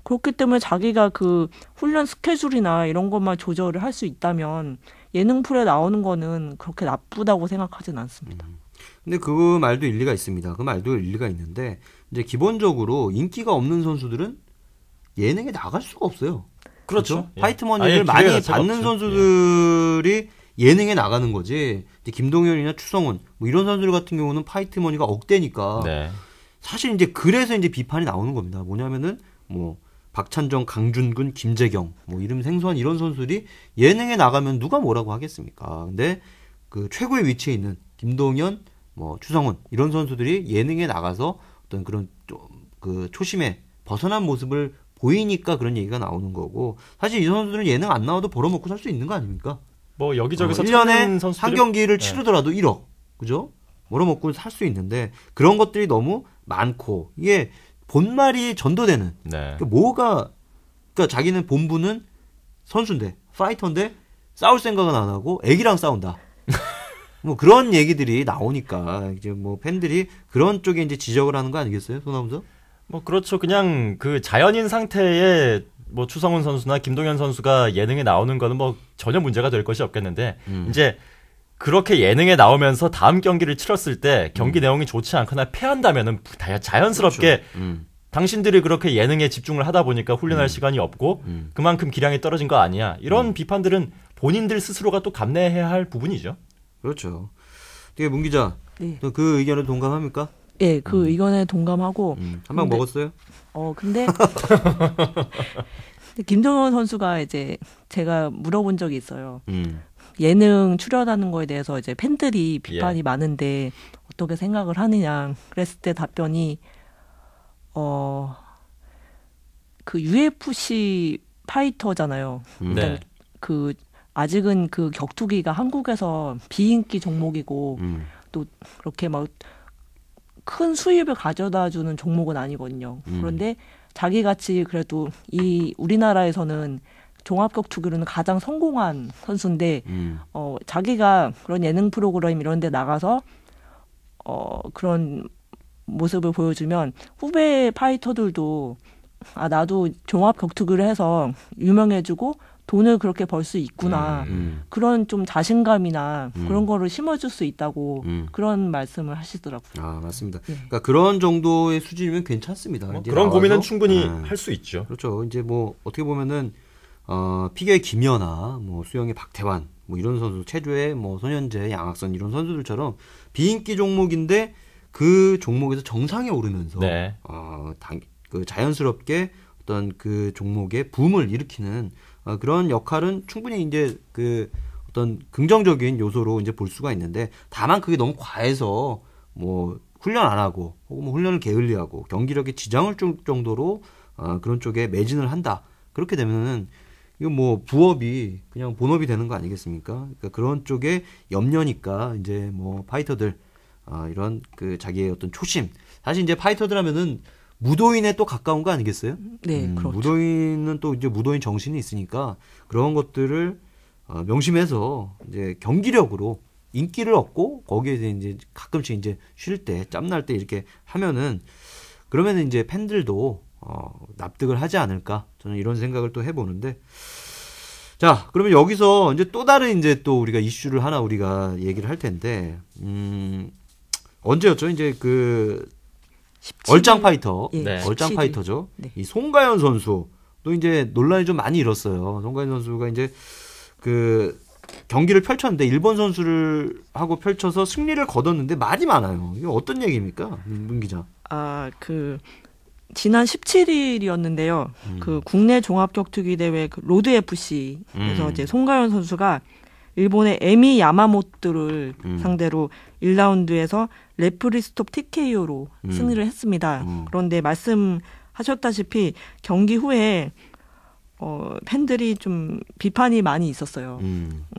그렇기 때문에 자기가 그 훈련 스케줄이나 이런 것만 조절을 할 수 있다면 예능 프로에 나오는 거는 그렇게 나쁘다고 생각하진 않습니다. 근데 그 말도 일리가 있습니다. 그 말도 일리가 있는데 이제 기본적으로 인기가 없는 선수들은 예능에 나갈 수가 없어요. 그렇죠. 파이트 머니를 많이 받는 없죠. 선수들이 예능에 나가는 거지. 이제 김동현이나 추성훈 뭐 이런 선수들 같은 경우는 파이트 머니가 억대니까 사실 이제 그래서 이제 비판이 나오는 겁니다. 뭐냐면은 뭐 박찬정, 강준근, 김재경 뭐 이름 생소한 이런 선수들이 예능에 나가면 누가 뭐라고 하겠습니까? 근데 그 최고의 위치에 있는 김동현, 뭐 추성훈 이런 선수들이 예능에 나가서 어떤 그런 그 초심에 벗어난 모습을 보이니까 그런 얘기가 나오는 거고 사실 이 선수들은 예능 안 나와도 벌어먹고 살 수 있는 거 아닙니까? 뭐 여기저기서 1년에 한 경기를 치르더라도 1억 그죠? 벌어먹고 살 수 있는데 그런 것들이 너무 많고 이게 본말이 전도되는 그러니까 자기는 본부는 선수인데 파이터인데 싸울 생각은 안 하고 애기랑 싸운다. 뭐 그런 얘기들이 나오니까 이제 뭐 팬들이 그런 쪽에 이제 지적을 하는 거 아니겠어요, 손아무서? 뭐 그렇죠. 그냥 그 자연인 상태에 뭐 추성훈 선수나 김동현 선수가 예능에 나오는 거는 뭐 전혀 문제가 될 것이 없겠는데 이제 그렇게 예능에 나오면서 다음 경기를 치렀을 때 경기 내용이 좋지 않거나 패한다면은 자연스럽게 그렇죠. 당신들이 그렇게 예능에 집중을 하다 보니까 훈련할 시간이 없고 그만큼 기량이 떨어진 거 아니야. 이런 비판들은 본인들 스스로가 또 감내해야 할 부분이죠. 그렇죠. 되게 문 기자, 그 의견에 동감합니까? 네, 그 의견에 동감하고. 한 방 먹었어요? 근데 김동현 선수가 이제 제가 물어본 적이 있어요. 예능 출연하는 거에 대해서 이제 팬들이 비판이 많은데 어떻게 생각을 하느냐. 그랬을 때 답변이 그 UFC 파이터잖아요. 아직은 그 격투기가 한국에서 비인기 종목이고 또 그렇게 막 큰 수입을 가져다주는 종목은 아니거든요. 그런데 자기같이 그래도 이 우리나라에서는 종합격투기로는 가장 성공한 선수인데 자기가 그런 예능 프로그램 이런 데 나가서 그런 모습을 보여주면 후배 파이터들도 나도 종합격투기를 해서 유명해지고 돈을 그렇게 벌 수 있구나. 그런 좀 자신감이나 그런 거를 심어줄 수 있다고 그런 말씀을 하시더라고요. 아, 맞습니다. 그러니까 그런 정도의 수준이면 괜찮습니다. 그런 나와서, 고민은 충분히 할 수 있죠. 그렇죠. 이제 뭐 어떻게 보면은 피겨의 김연아, 뭐 수영의 박태환, 뭐 이런 선수, 체조의 뭐 손현재, 양학선 이런 선수들처럼 비인기 종목인데 그 종목에서 정상에 오르면서 네. 그 자연스럽게 어떤 그 종목의 붐을 일으키는 그런 역할은 충분히 이제 그 어떤 긍정적인 요소로 이제 볼 수가 있는데, 다만 그게 너무 과해서 뭐 훈련 안 하고 혹은 뭐 훈련을 게을리하고 경기력에 지장을 줄 정도로 그런 쪽에 매진을 한다. 그렇게 되면은 이거 뭐 부업이 그냥 본업이 되는 거 아니겠습니까? 그러니까 그런 쪽에 염려니까 이제 뭐 파이터들 이런 그 자기의 어떤 초심, 사실 이제 파이터들 하면은 무도인에 또 가까운 거 아니겠어요? 네, 그렇죠. 무도인은 또 이제 무도인 정신이 있으니까 그런 것들을 명심해서 이제 경기력으로 인기를 얻고 거기에 이제 가끔씩 이제 쉴 때, 짬날 때 이렇게 하면은 그러면은 이제 팬들도 납득을 하지 않을까, 저는 이런 생각을 또 해보는데. 자, 그러면 여기서 이제 또 다른 이제 또 우리가 이슈를 하나 우리가 얘기를 할 텐데, 언제였죠? 이제 그 17일. 얼짱 파이터, 네. 얼짱 17일. 파이터죠. 네. 이 송가연 선수 또 이제 논란이 좀 많이 일었어요. 송가연 선수가 이제 그 경기를 펼쳤는데 일본 선수를 하고 펼쳐서 승리를 거뒀는데 말이 많아요. 이게 어떤 얘기입니까, 문 기자? 지난 17일이었는데요. 그 국내 종합격투기 대회 그 로드 FC에서 이제 송가연 선수가 일본의 에미 야마모토를 상대로 1라운드에서 레프리 스톱 TKO로 승리를 했습니다. 그런데 말씀하셨다시피 경기 후에 팬들이 좀 비판이 많이 있었어요.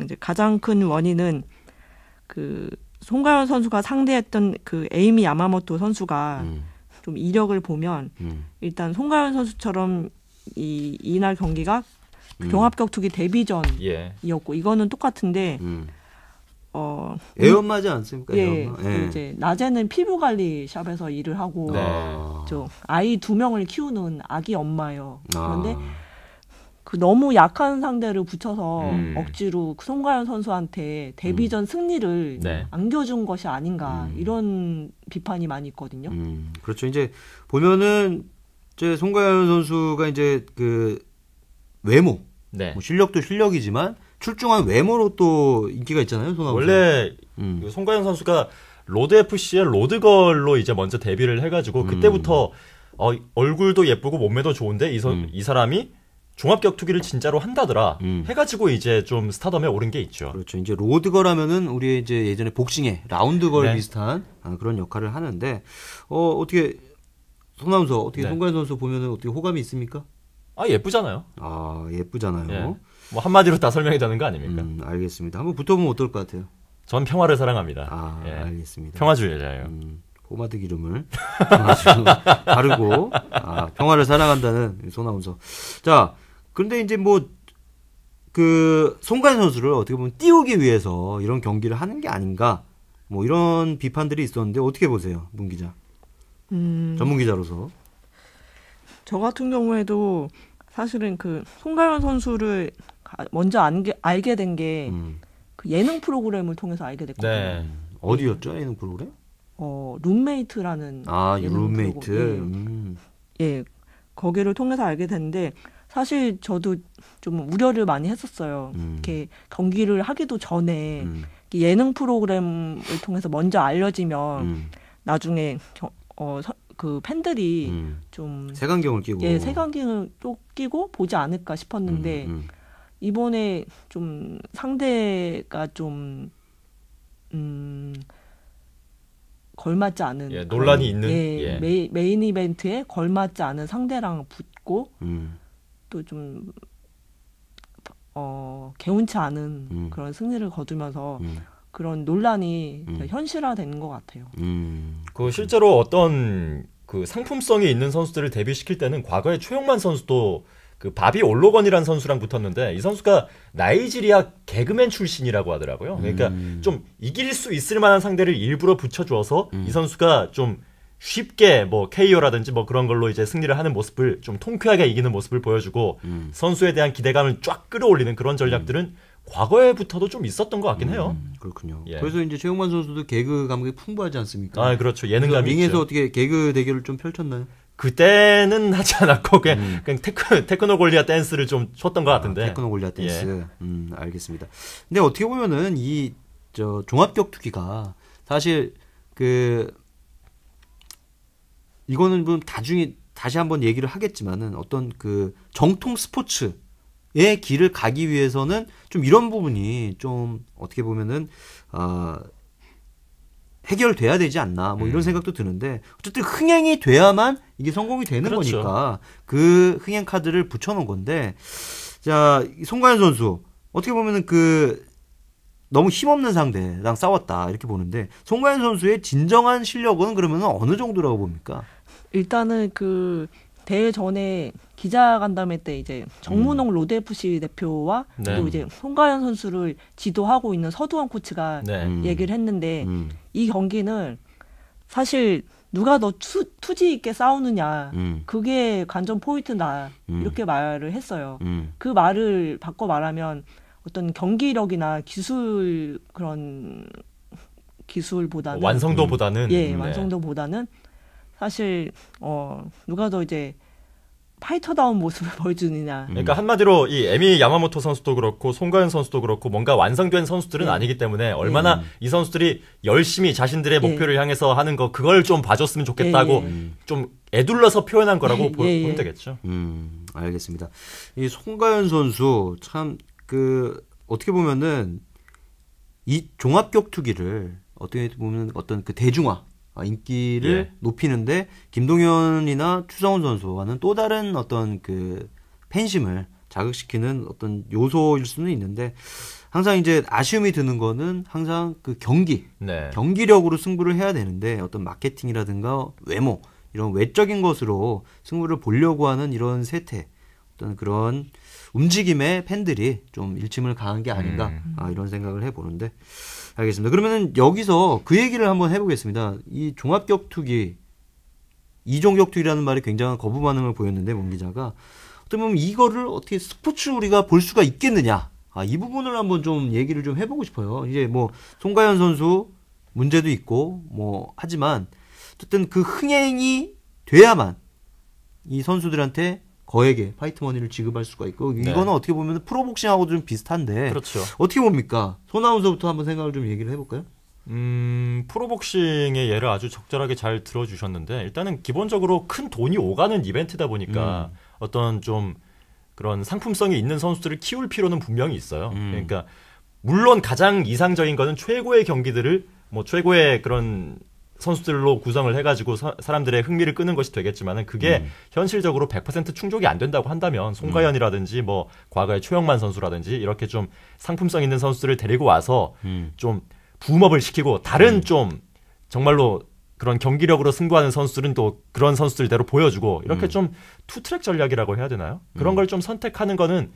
이제 가장 큰 원인은 그 송가연 선수가 상대했던 그 에이미 야마모토 선수가 좀 이력을 보면 일단 송가연 선수처럼 이날 경기가 종합격투기 데뷔전이었고 이거는 똑같은데 애엄마지 않습니까? 예, 애엄마. 예. 이제 낮에는 피부 관리 샵에서 일을 하고 아이 2명을 키우는 아기 엄마예요. 그런데 그 너무 약한 상대를 붙여서 억지로 그 송가연 선수한테 데뷔전 승리를 안겨준 것이 아닌가, 이런 비판이 많이 있거든요. 그렇죠. 이제 보면은 이제 송가연 선수가 이제 그 외모, 뭐 실력도 실력이지만 출중한 외모로 또 인기가 있잖아요. 원래 그 송가연 선수가 로드 FC의 로드걸로 이제 먼저 데뷔를 해가지고 그때부터 얼굴도 예쁘고 몸매도 좋은데 이 사람이 종합격투기를 진짜로 한다더라 해가지고 이제 좀 스타덤에 오른 게 있죠. 그렇죠. 이제 로드걸 하면은 우리 이제 예전에 복싱의 라운드걸 비슷한 그런 역할을 하는데 어떻게 손아운서 어떻게 송가연 선수 보면은 어떻게 호감이 있습니까? 예쁘잖아요. 예쁘잖아요. 예. 뭐 한마디로 다 설명이 되는 거 아닙니까? 알겠습니다. 한번 붙어보면 어떨 것 같아요? 전 평화를 사랑합니다. 예. 알겠습니다. 평화주의자예요. 포마드 기름을 바르고 평화를 사랑한다는 손아운서. 자, 그런데 이제 뭐 그 송가연 선수를 어떻게 보면 띄우기 위해서 이런 경기를 하는 게 아닌가, 뭐 이런 비판들이 있었는데 어떻게 보세요, 문 기자? 전문 기자로서. 저 같은 경우에도 사실은 그 송가연 선수를 먼저 알게 된 게 그 예능 프로그램을 통해서 알게 됐거든요. 네. 어디였죠, 예능 프로그램? 룸메이트라는 예능 룸메이트. 프로그램. 예, 거기를 통해서 알게 됐는데 사실 저도 좀 우려를 많이 했었어요. 이렇게 경기를 하기도 전에 예능 프로그램을 통해서 먼저 알려지면 나중에 그 팬들이 좀 색안경을 끼고 색안경을 또 끼고 보지 않을까 싶었는데 이번에 좀 상대가 좀 걸맞지 않은 논란이 있는 메인 이벤트에 걸맞지 않은 상대랑 붙고 또 좀 개운치 않은 그런 승리를 거두면서 그런 논란이 현실화되는 것 같아요. 그 실제로 어떤 그 상품성이 있는 선수들을 데뷔시킬 때는 과거에 최용만 선수도 그 바비 올로건이라는 선수랑 붙었는데 이 선수가 나이지리아 개그맨 출신이라고 하더라고요. 그러니까 좀 이길 수 있을 만한 상대를 일부러 붙여줘서 이 선수가 좀 쉽게 뭐 KO라든지 뭐 그런 걸로 이제 승리를 하는 모습을 좀 통쾌하게 이기는 모습을 보여주고 선수에 대한 기대감을 쫙 끌어올리는 그런 전략들은 과거에부터도 좀 있었던 것 같긴 해요. 그렇군요. 예. 그래서 이제 최용만 선수도 개그 감각이 풍부하지 않습니까? 아, 그렇죠. 예능감이 링에서 있죠. 어떻게 개그 대결을 좀 펼쳤나요? 그때는 하지 않았고 그냥 테크노 골리앗 댄스를 좀 췄던 것 같은데. 테크노 골리앗 댄스. 알겠습니다. 근데 어떻게 보면은 이 종합격투기가 사실 이거는 좀 나중에 다시 한번 얘기를 하겠지만은 어떤 그 정통 스포츠의 길을 가기 위해서는 좀 이런 부분이 좀 어떻게 보면은 해결돼야 되지 않나 뭐 이런 생각도 드는데 어쨌든 흥행이 돼야만 이게 성공이 되는 그렇죠. 거니까 그 흥행 카드를 붙여놓은 건데 자 송가연 선수 어떻게 보면은 너무 힘없는 상대랑 싸웠다 이렇게 보는데 송가연 선수의 진정한 실력은 그러면 어느 정도라고 봅니까? 일단은 대회 전에 기자간담회 때 이제 정문홍 로드FC 대표와 또 이제 송가연 선수를 지도하고 있는 서두환 코치가 얘기를 했는데 이 경기는 사실 누가 더 투지 있게 싸우느냐 그게 관전 포인트다 이렇게 말을 했어요. 그 말을 바꿔 말하면 어떤 경기력이나 기술보다는 완성도보다는 완성도보다는 사실 누가 더 이제 파이터다운 모습을 보여주느냐. 그러니까 한마디로 이 에미 야마모토 선수도 그렇고 송가연 선수도 그렇고 뭔가 완성된 선수들은 아니기 때문에 얼마나 이 선수들이 열심히 자신들의 목표를 향해서 하는 거 그걸 좀 봐줬으면 좋겠다고 좀 애둘러서 표현한 거라고 보면 되겠죠. 알겠습니다. 이 송가연 선수 참 어떻게 보면은 이 종합격투기를 어떻게 보면 어떤 대중화 인기를 높이는데 김동현이나 추성훈 선수와는 또 다른 어떤 팬심을 자극시키는 어떤 요소일 수는 있는데 항상 이제 아쉬움이 드는 거는 항상 경기력으로 승부를 해야 되는데 어떤 마케팅이라든가 외모 이런 외적인 것으로 승부를 보려고 하는 이런 어떤 그런 움직임에 팬들이 좀 일침을 가한 게 아닌가 이런 생각을 해보는데 알겠습니다. 그러면은 여기서 그 얘기를 한번 해보겠습니다. 이 종합격투기, 이종격투기라는 말이 굉장한 거부 반응을 보였는데 문 기자가 어떻게 보면 이거를 어떻게 스포츠 우리가 볼 수가 있겠느냐 이 부분을 한번 좀 얘기를 좀 해보고 싶어요. 이제 뭐 송가연 선수 문제도 있고 뭐 하지만 어쨌든 그 흥행이 돼야만 이 선수들한테 거액의 파이트머니를 지급할 수가 있고 이거는 어떻게 보면 프로복싱하고도 좀 비슷한데 그렇죠. 어떻게 봅니까? 손아운서부터 한번 생각을 좀 얘기를 해볼까요? 프로복싱의 예를 아주 적절하게 잘 들어주셨는데 일단은 기본적으로 큰 돈이 오가는 이벤트다 보니까 어떤 좀 그런 상품성이 있는 선수들을 키울 필요는 분명히 있어요. 그러니까 물론 가장 이상적인 거는 최고의 경기들을 뭐 최고의 그런 선수들로 구성을 해가지고 사람들의 흥미를 끄는 것이 되겠지만은 그게 현실적으로 100% 충족이 안 된다고 한다면 송가연이라든지 뭐 과거의 최영만 선수라든지 이렇게 좀 상품성 있는 선수들을 데리고 와서 좀 붐업을 시키고 다른 좀 정말로 그런 경기력으로 승부하는 선수들은 또 그런 선수들대로 보여주고 이렇게 좀 투트랙 전략이라고 해야 되나요? 그런 걸 좀 선택하는 거는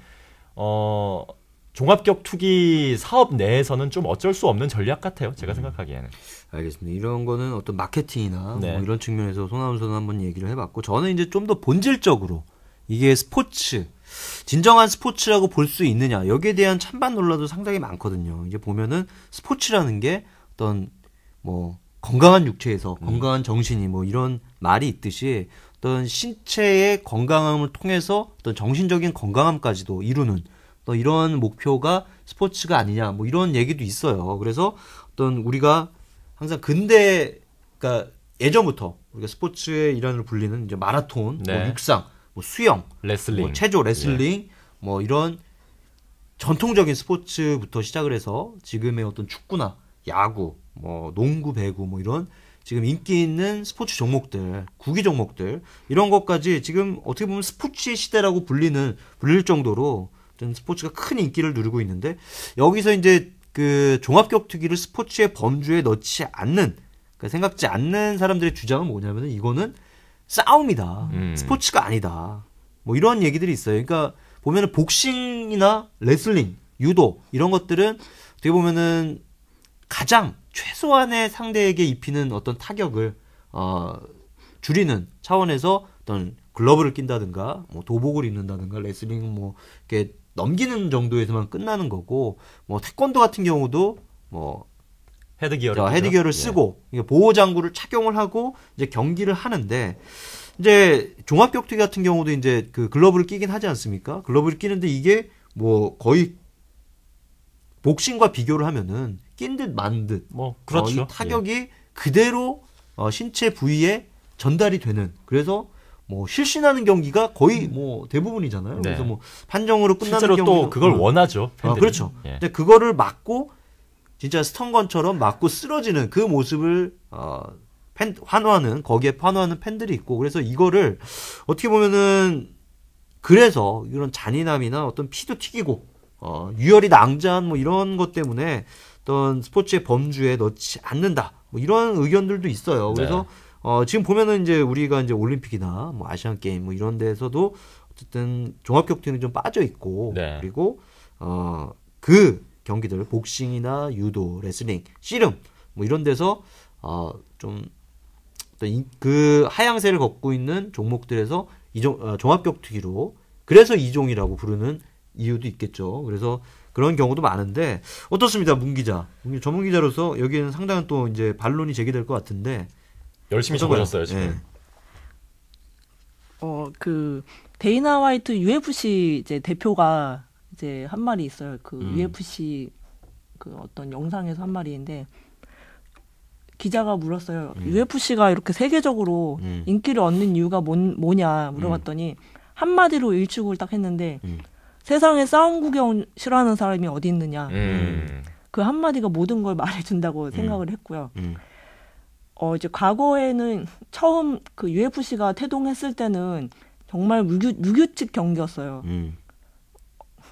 종합격투기 사업 내에서는 좀 어쩔 수 없는 전략 같아요. 제가 생각하기에는. 알겠습니다. 이런 거는 어떤 마케팅이나 뭐 이런 측면에서 손아운서는 한번 얘기를 해봤고 저는 이제 좀 더 본질적으로 이게 진정한 스포츠라고 볼 수 있느냐 여기에 대한 찬반 논란도 상당히 많거든요. 이제 보면은 스포츠라는 게 어떤 뭐 건강한 육체에서 건강한 정신이 뭐 이런 말이 있듯이 어떤 신체의 건강함을 통해서 어떤 정신적인 건강함까지도 이루는 또 이런 목표가 스포츠가 아니냐 뭐 이런 얘기도 있어요. 그래서 어떤 우리가 항상 그러니까 예전부터 우리가 스포츠의 일환으로 불리는 이제 마라톤, 뭐 육상, 뭐 수영, 레슬링, 뭐 체조, 레슬링, 뭐 이런 전통적인 스포츠부터 시작을 해서 지금의 어떤 축구나 야구, 뭐 농구, 배구, 뭐 이런 지금 인기 있는 스포츠 종목들, 구기 종목들 이런 것까지 지금 어떻게 보면 스포츠의 시대라고 불릴 정도로 스포츠가 큰 인기를 누리고 있는데 여기서 이제 그 종합격투기를 스포츠의 범주에 넣지 않는, 그러니까 생각지 않는 사람들의 주장은 뭐냐면은 이거는 싸움이다. 스포츠가 아니다. 뭐 이런 얘기들이 있어요. 그러니까 보면은 복싱이나 레슬링, 유도 이런 것들은 어떻게 보면은 가장 최소한의 상대에게 입히는 어떤 타격을 줄이는 차원에서 어떤 글러브를 낀다든가 뭐 도복을 입는다든가 레슬링은 뭐 이렇게 넘기는 정도에서만 끝나는 거고 뭐 태권도 같은 경우도 뭐 헤드기어를 쓰고 보호 장구를 착용을 하고 이제 경기를 하는데 이제 종합격투기 같은 경우도 이제 그 글러브를 끼긴 하지 않습니까? 글러브를 끼는데 이게 뭐 거의 복싱과 비교를 하면은 낀 듯 만 듯. 뭐 그렇죠. 이 타격이 그대로 신체 부위에 전달이 되는. 그래서 뭐 실신하는 경기가 거의 뭐 대부분이잖아요. 네. 그래서 뭐 판정으로 끝나는 실제로 경기 또 그걸 원하죠. 그렇죠. 근데 그거를 막고 진짜 스턴건처럼 맞고 쓰러지는 그 모습을 거기에 환호하는 팬들이 있고 그래서 이거를 어떻게 보면은 그래서 이런 잔인함이나 어떤 피도 튀기고 유혈이 낭자한 뭐 이런 것 때문에 어떤 스포츠의 범주에 넣지 않는다. 뭐 이런 의견들도 있어요. 그래서 지금 보면은 이제 우리가 이제 올림픽이나 뭐 아시안 게임 뭐 이런 데서도 어쨌든 종합격투기는 좀 빠져 있고 그리고 그 경기들 복싱이나 유도, 레슬링, 씨름 뭐 이런 데서 좀 어떤 그 하향세를 걷고 있는 종목들에서 종합격투기로 그래서 이종이라고 부르는 이유도 있겠죠. 그래서 그런 경우도 많은데 어떻습니다, 문 기자? 전문 기자로서 여기에는 상당한 또 이제 반론이 제기될 것 같은데 열심히 적으셨어요 지금. 그 데이나 화이트 UFC 이제 대표가 이제 한 말이 있어요. 그 UFC 그 어떤 영상에서 한 말인데 기자가 물었어요. UFC가 이렇게 세계적으로 인기를 얻는 이유가 뭐냐 물어봤더니 한마디로 일축을 딱 했는데 세상에 싸움 구경 싫어하는 사람이 어디 있느냐. 그 한마디가 모든 걸 말해준다고 생각을 했고요. 이제 과거에는 처음 그 UFC가 태동했을 때는 정말 무규칙 경기였어요.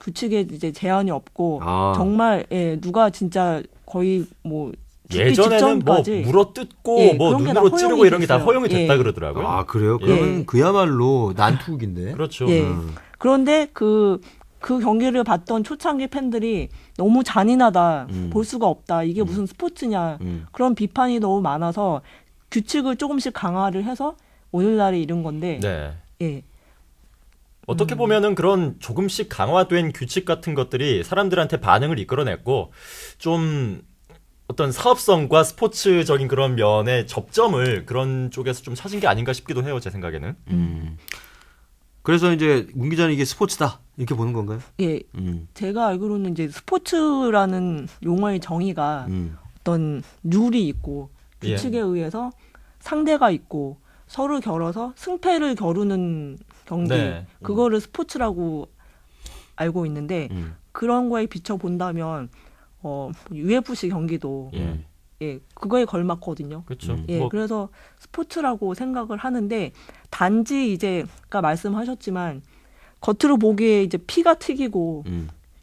규칙에 이제 제한이 없고 정말 누가 진짜 거의 뭐 예전에는 뭐 물어뜯고 뭐 눈으로 찌르고 이런 게 다 허용이 됐다 그러더라고요. 아 그래요? 그러면 그야말로 난투극인데. 그렇죠. 그런데 그 경기를 봤던 초창기 팬들이 너무 잔인하다, 볼 수가 없다, 이게 무슨 스포츠냐, 그런 비판이 너무 많아서 규칙을 조금씩 강화를 해서 오늘날에 이른 건데. 어떻게 보면은 그런 조금씩 강화된 규칙 같은 것들이 사람들한테 반응을 이끌어냈고 좀 어떤 사업성과 스포츠적인 그런 면의 접점을 그런 쪽에서 좀 찾은 게 아닌가 싶기도 해요, 제 생각에는. 그래서 이제 문 기자는 이게 스포츠다 이렇게 보는 건가요? 제가 알기로는 이제 스포츠라는 용어의 정의가 어떤 룰이 있고 규칙에 의해서 상대가 있고 서로 겨뤄서 승패를 겨루는 경기, 그거를 스포츠라고 알고 있는데 그런 거에 비춰 본다면 UFC 경기도 그거에 걸맞거든요. 그렇죠. 그래서 스포츠라고 생각을 하는데 단지 이제 아까 말씀하셨지만 겉으로 보기에 이제 피가 튀기고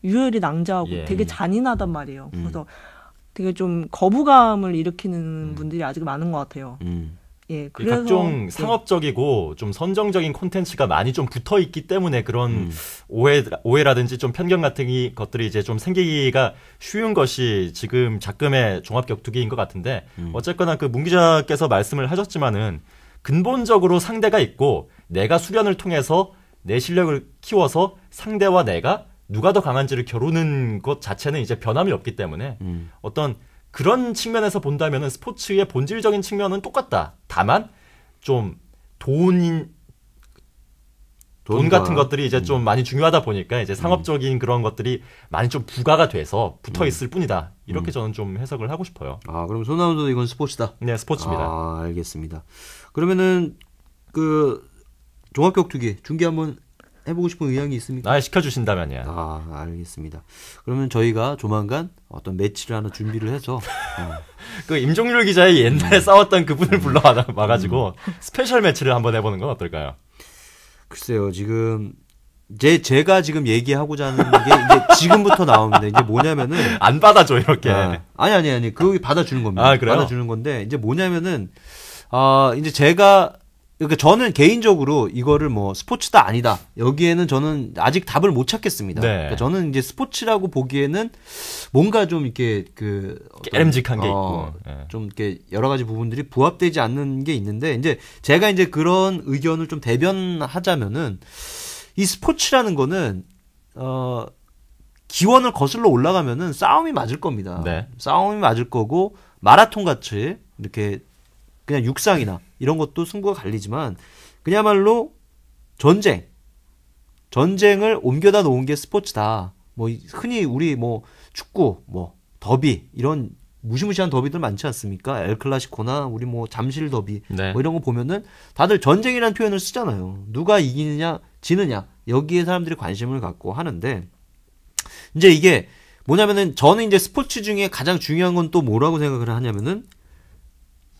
유혈이 낭자하고 되게 잔인하단 말이에요. 그래서 되게 좀 거부감을 일으키는 분들이 아직 많은 것 같아요. 그래서 각종 상업적이고 좀 선정적인 콘텐츠가 많이 좀 붙어 있기 때문에 그런 오해라든지 좀 편견 같은 것들이 이제 좀 생기기가 쉬운 것이 지금 작금의 종합격투기인 것 같은데 어쨌거나 그 문 기자께서 말씀을 하셨지만은 근본적으로 상대가 있고 내가 수련을 통해서 내 실력을 키워서 상대와 내가 누가 더 강한지를 겨루는 것 자체는 이제 변함이 없기 때문에 어떤 그런 측면에서 본다면은 스포츠의 본질적인 측면은 똑같다. 다만 좀 돈 같은 것들이 이제 좀 많이 중요하다 보니까 이제 상업적인 그런 것들이 많이 좀 부가가 돼서 붙어 있을 뿐이다. 이렇게 저는 좀 해석을 하고 싶어요. 그럼 손아운도 이건 스포츠다. 네, 스포츠입니다. 알겠습니다. 그러면은 그 종합격투기 중계 한번 해보고 싶은 의향이 있습니까? 시켜주신다면요. 알겠습니다. 그러면 저희가 조만간 어떤 매치를 하나 준비를 해서 그 임종률 기자의 옛날에 싸웠던 그분을 불러와가지고 스페셜 매치를 한번 해보는 건 어떨까요? 글쎄요, 지금 제가 지금 얘기하고자 하는 게 이제 지금부터 나옵니다. 이제 뭐냐면은 안 받아줘 이렇게. 아니 그거 받아주는 겁니다. 그래요? 받아주는 건데 이제 뭐냐면은 이제 제가 그러니까 저는 개인적으로 이거를 뭐 스포츠다 아니다 여기에는 저는 아직 답을 못 찾겠습니다. 네. 그러니까 저는 이제 스포츠라고 보기에는 뭔가 좀 이렇게 깨름직한 게 있고 좀 이렇게 여러 가지 부분들이 부합되지 않는 게 있는데 이제 제가 이제 그런 의견을 좀 대변하자면은 이 스포츠라는 거는 기원을 거슬러 올라가면은 싸움이 맞을 겁니다. 네. 싸움이 맞을 거고 마라톤 같이 이렇게 그냥 육상이나 이런 것도 승부가 갈리지만 그야말로 전쟁을 옮겨다 놓은 게 스포츠다. 뭐 흔히 우리 뭐 축구, 뭐 더비 이런 무시무시한 더비들 많지 않습니까? 엘클라시코나 우리 뭐 잠실 더비 네. 뭐 이런 거 보면은 다들 전쟁이라는 표현을 쓰잖아요. 누가 이기느냐 지느냐 여기에 사람들이 관심을 갖고 하는데 이제 이게 뭐냐면은 저는 이제 스포츠 중에 가장 중요한 건 또 뭐라고 생각을 하냐면은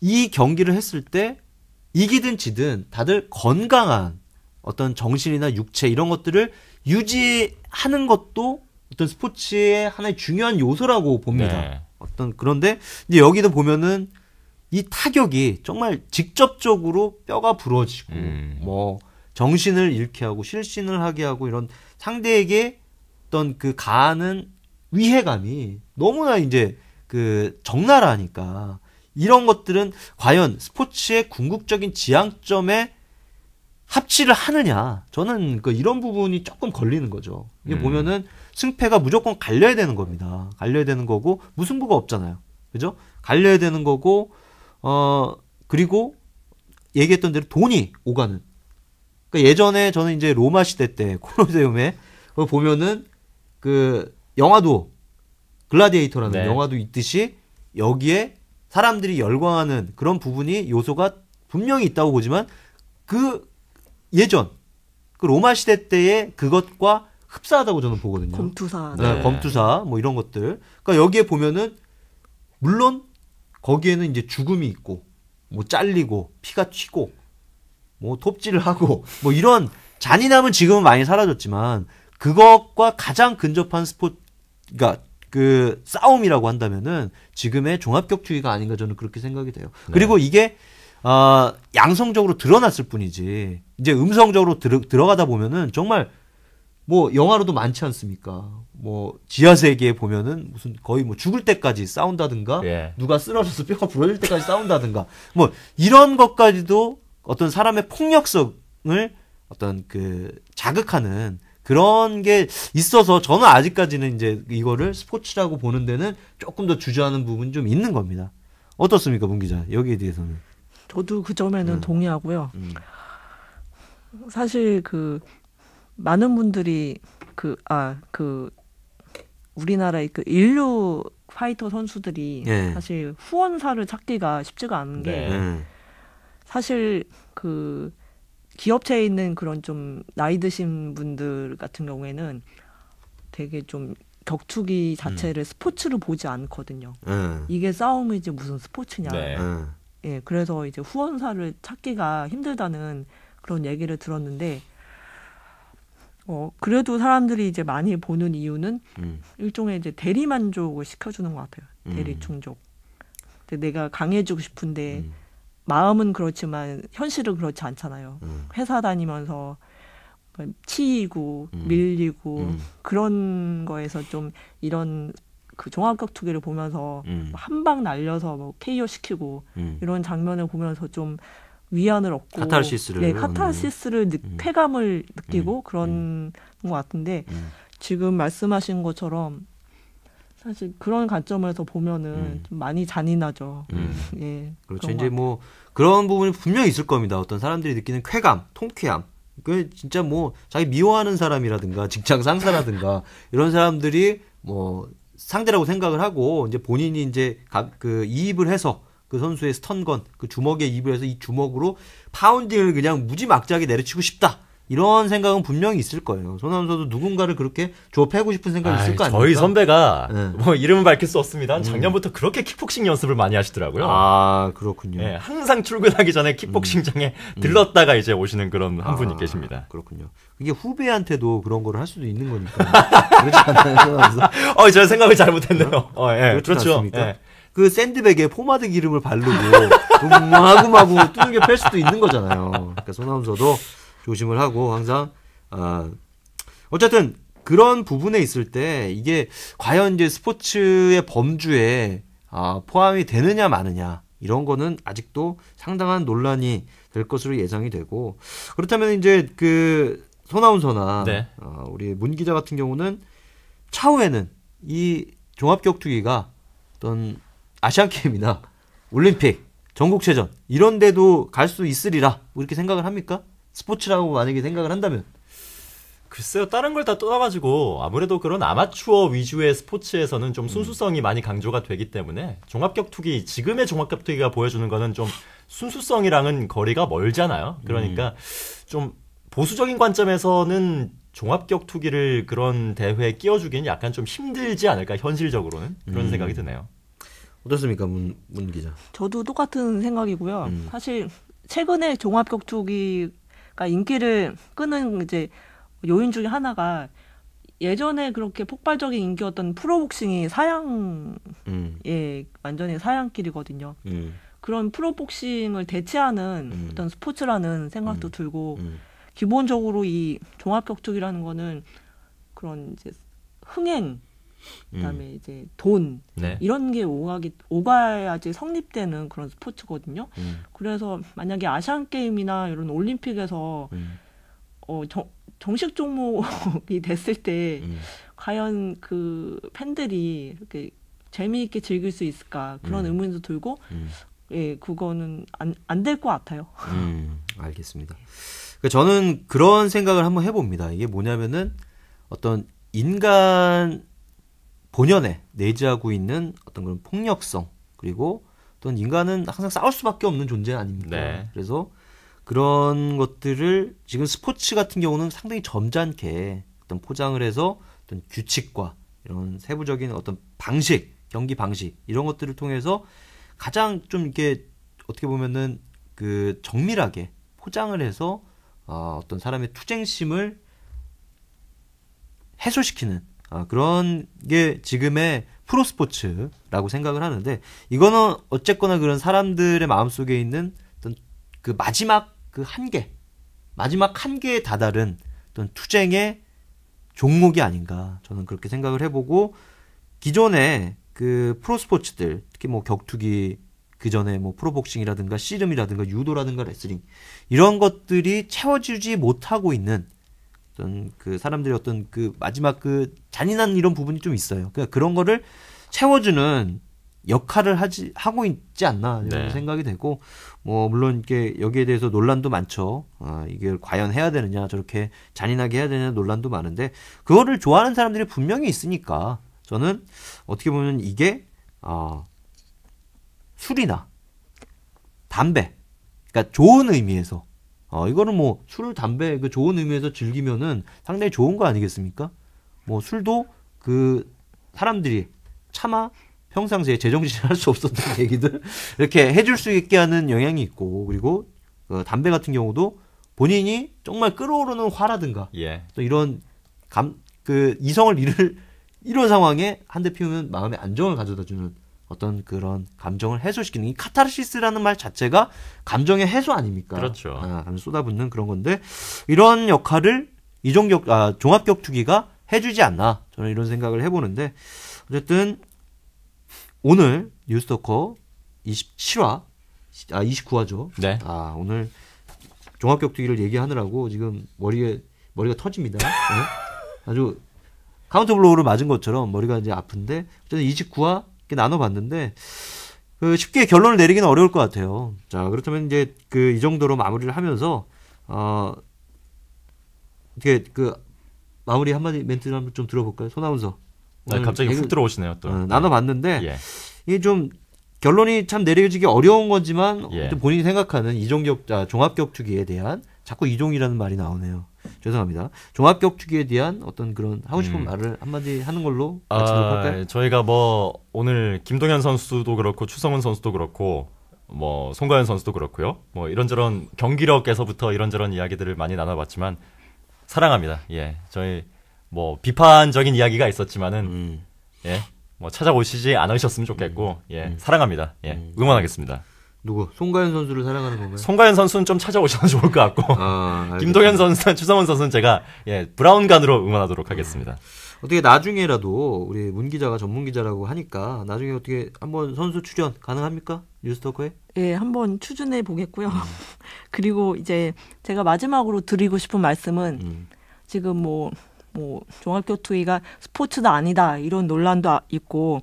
이 경기를 했을 때 이기든 지든 다들 건강한 어떤 정신이나 육체 이런 것들을 유지하는 것도 어떤 스포츠의 하나의 중요한 요소라고 봅니다. 네. 그런데 이제 여기도 보면은 이 타격이 정말 직접적으로 뼈가 부러지고 뭐 정신을 잃게 하고 실신을 하게 하고 이런 상대에게 어떤 그 가하는 위해감이 너무나 이제 적나라하니까 이런 것들은 과연 스포츠의 궁극적인 지향점에 합치를 하느냐. 저는 이런 부분이 조금 걸리는 거죠. 이게 보면은 승패가 무조건 갈려야 되는 겁니다. 갈려야 되는 거고, 무승부가 없잖아요. 그죠? 갈려야 되는 거고, 그리고 얘기했던 대로 돈이 오가는. 그러니까 예전에 저는 이제 로마 시대 때 콜로세움에 그걸 보면은 영화도 글라디에이터라는 영화도 있듯이 여기에 사람들이 열광하는 그런 부분이 요소가 분명히 있다고 보지만 예전 로마 시대 때의 그것과 흡사하다고 저는 보거든요. 검투사. 네, 검투사 뭐 이런 것들. 그러니까 여기에 보면은 물론 거기에는 이제 죽음이 있고 뭐 잘리고 피가 튀고 뭐 톱질을 하고 뭐 이런 잔인함은 지금은 많이 사라졌지만 그것과 가장 근접한 그러니까 싸움이라고 한다면은 지금의 종합격투기가 아닌가 저는 그렇게 생각이 돼요. 네. 그리고 이게 양성적으로 드러났을 뿐이지 이제 음성적으로 들어가다 보면은 정말 뭐 영화로도 많지 않습니까? 뭐 지하세계에 보면은 무슨 거의 뭐 죽을 때까지 싸운다든가 누가 쓰러져서 뼈가 부러질 때까지 싸운다든가 뭐 이런 것까지도 어떤 사람의 폭력성을 어떤 자극하는 그런 게 있어서 저는 아직까지는 이제 이거를 스포츠라고 보는 데는 조금 더 주저하는 부분이 좀 있는 겁니다. 어떻습니까, 문 기자? 여기에 대해서는. 저도 그 점에는 동의하고요. 사실 많은 분들이 우리나라의 인류 파이터 선수들이 사실 후원사를 찾기가 쉽지가 않은 게 사실 기업체에 있는 그런 좀 나이 드신 분들 같은 경우에는 되게 좀 격투기 자체를 스포츠로 보지 않거든요. 이게 싸움이지 무슨 스포츠냐. 예, 그래서 이제 후원사를 찾기가 힘들다는 그런 얘기를 들었는데, 그래도 사람들이 이제 많이 보는 이유는 일종의 이제 대리만족을 시켜주는 것 같아요. 대리충족. 내가 강해지고 싶은데, 마음은 그렇지만 현실은 그렇지 않잖아요. 회사 다니면서 치이고 밀리고 그런 거에서 좀 이런 종합격투기를 보면서 한 방 날려서 뭐 KO 시키고 이런 장면을 보면서 좀 위안을 얻고 카타르시스를 쾌감을 느끼고 그런 것 같은데 지금 말씀하신 것처럼 사실 그런 관점에서 보면은 좀 많이 잔인하죠. 예. 그렇죠. 이제 뭐 그런 부분이 분명히 있을 겁니다. 어떤 사람들이 느끼는 쾌감, 통쾌함. 진짜 뭐 자기 미워하는 사람이라든가 직장 상사라든가 이런 사람들이 뭐 상대라고 생각을 하고 이제 본인이 이제 이입을 해서 그 선수의 스턴건, 주먹에 이입을 해서 이 주먹으로 파운딩을 그냥 무지막지하게 내려치고 싶다. 이런 생각은 분명히 있을 거예요. 손아운서도 누군가를 그렇게 조업하고 싶은 생각이 있을 거 아닙니까? 저희 선배가 네. 뭐 이름은 밝힐 수 없습니다. 작년부터 그렇게 킥복싱 연습을 많이 하시더라고요. 아, 그렇군요. 네, 항상 출근하기 전에 킥복싱장에 들렀다가 이제 오시는 그런 한 분이 계십니다. 그렇군요. 이게 후배한테도 그런 거를 할 수도 있는 거니까. 그렇지 않나요? 제가 생각을 잘못했네요. 예, 그렇죠. 않습니까? 예. 그 샌드백에 포마드 기름을 바르고 마구마구 뚜누게 펼 수도 있는 거잖아요. 그러니까 손아운서도 조심을 하고 항상 어쨌든 그런 부분에 있을 때 이게 과연 이제 스포츠의 범주에 포함이 되느냐 마느냐 이런 거는 아직도 상당한 논란이 될 것으로 예상이 되고 그렇다면 이제 그 손아운서나 네. 우리 문 기자 같은 경우는 차후에는 이 종합격투기가 어떤 아시안 게임이나 올림픽, 전국체전 이런 데도 갈 수 있으리라 뭐 이렇게 생각을 합니까? 스포츠라고 만약에 생각을 한다면 글쎄요, 다른 걸 다 떠나가지고 아무래도 그런 아마추어 위주의 스포츠에서는 좀 순수성이 많이 강조가 되기 때문에 종합격투기, 지금의 종합격투기가 보여주는 거는 좀 순수성이랑은 거리가 멀잖아요. 그러니까 좀 보수적인 관점에서는 종합격투기를 그런 대회에 끼워주기는 약간 좀 힘들지 않을까, 현실적으로는 그런 생각이 드네요. 어떻습니까, 문 기자? 저도 똑같은 생각이고요. 사실 최근에 종합격투기가 인기를 끄는 이제 요인 중에 하나가 예전에 그렇게 폭발적인 인기였던 프로복싱이 완전히 사양길이거든요. 그런 프로복싱을 대체하는 어떤 스포츠라는 생각도 들고 기본적으로 이 종합격투기라는 거는 그런 이제 흥행 그다음에 이제 돈 네. 이런 게 오가야지 성립되는 그런 스포츠거든요. 그래서 만약에 아시안 게임이나 이런 올림픽에서 정식 종목이 됐을 때 과연 그 팬들이 이렇게 재미있게 즐길 수 있을까 그런 의문도 들고 예, 그거는 안 될 것 같아요. 알겠습니다. 그러니까 저는 그런 생각을 한번 해봅니다. 이게 뭐냐면은 어떤 인간 본연에 내재하고 있는 어떤 그런 폭력성 그리고 어떤 인간은 항상 싸울 수밖에 없는 존재 아닙니까? 네. 그래서 그런 것들을 지금 스포츠 같은 경우는 상당히 점잖게 어떤 포장을 해서 어떤 규칙과 이런 세부적인 어떤 방식, 경기 방식 이런 것들을 통해서 가장 좀 이렇게 어떻게 보면은 그 정밀하게 포장을 해서 어떤 사람의 투쟁심을 해소시키는 그런 게 지금의 프로스포츠라고 생각을 하는데 이거는 어쨌거나 그런 사람들의 마음속에 있는 어떤 그 마지막 그 한계, 마지막 한계에 다다른 어떤 투쟁의 종목이 아닌가 저는 그렇게 생각을 해보고 기존의 그 프로스포츠들 특히 뭐 격투기 그 전에 뭐 프로복싱이라든가 씨름이라든가 유도라든가 레슬링 이런 것들이 채워주지 못하고 있는 어떤 그 사람들의 어떤 그 마지막 그 잔인한 이런 부분이 좀 있어요. 그러니까 그런 거를 채워주는 역할을 하고 있지 않나 이런 네. 생각이 되고 뭐 물론 이게 여기에 대해서 논란도 많죠. 이게 과연 해야 되느냐 저렇게 잔인하게 해야 되느냐 논란도 많은데 그거를 좋아하는 사람들이 분명히 있으니까 저는 어떻게 보면 이게 술이나 담배 그러니까 좋은 의미에서 이거는 뭐 술, 담배 그 좋은 의미에서 즐기면은 상당히 좋은 거 아니겠습니까? 뭐 술도 그 사람들이 차마 평상시에 제정신을 할 수 없었던 얘기들 이렇게 해줄 수 있게 하는 영향이 있고 그리고 담배 같은 경우도 본인이 정말 끓어오르는 화라든가 또 이런 그 이성을 잃을 이런 상황에 한 대 피우면 마음의 안정을 가져다주는 어떤 그런 감정을 해소시키는 이 카타르시스라는 말 자체가 감정의 해소 아닙니까? 그렇죠. 쏟아붓는 그런 건데 이런 역할을 종합격투기가 해주지 않나 저는 이런 생각을 해보는데 어쨌든 오늘 뉴스토커 27화 29화죠. 네. 오늘 종합격투기를 얘기하느라고 지금 머리가 터집니다. 네? 아주 카운터 블로우를 맞은 것처럼 머리가 이제 아픈데 어쨌든 29화 나눠봤는데 쉽게 결론을 내리기는 어려울 것 같아요. 자 그렇다면 이제 이 정도로 마무리를 하면서 어떻게 마무리 한마디 멘트를 한번 좀 들어볼까요, 손아운서? 갑자기 훅 들어오시네요 또. 나눠봤는데 이게 좀 결론이 참 내려지기 어려운 거지만 본인이 생각하는 종합격투기에 대한 자꾸 이종이라는 말이 나오네요. 죄송합니다. 종합격투기에 대한 어떤 그런 하고 싶은 말을 한마디 하는 걸로 마치도록 할까요? 저희가 뭐 오늘 김동현 선수도 그렇고 추성훈 선수도 그렇고 뭐 송가연 선수도 그렇고요. 뭐 이런저런 경기력에서부터 이런저런 이야기들을 많이 나눠봤지만 사랑합니다. 예, 저희 뭐 비판적인 이야기가 있었지만은 예, 뭐 찾아오시지 않으셨으면 좋겠고 예, 사랑합니다. 예, 응원하겠습니다. 누구? 송가연 선수를 사랑하는 건가요? 송가연 선수는 좀 찾아오셔도 좋을 것 같고 김동현 선수나 추성훈 선수는 제가 예, 브라운관으로 응원하도록 하겠습니다. 어떻게 나중에라도 우리 문 기자가 전문 기자라고 하니까 나중에 어떻게 한번 선수 출연 가능합니까? 뉴스토커에? 예, 한번 추진해 보겠고요. 그리고 이제 제가 마지막으로 드리고 싶은 말씀은 지금 뭐 종합격투기가 스포츠도 아니다 이런 논란도 있고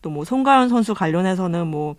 또 뭐 송가연 선수 관련해서는 뭐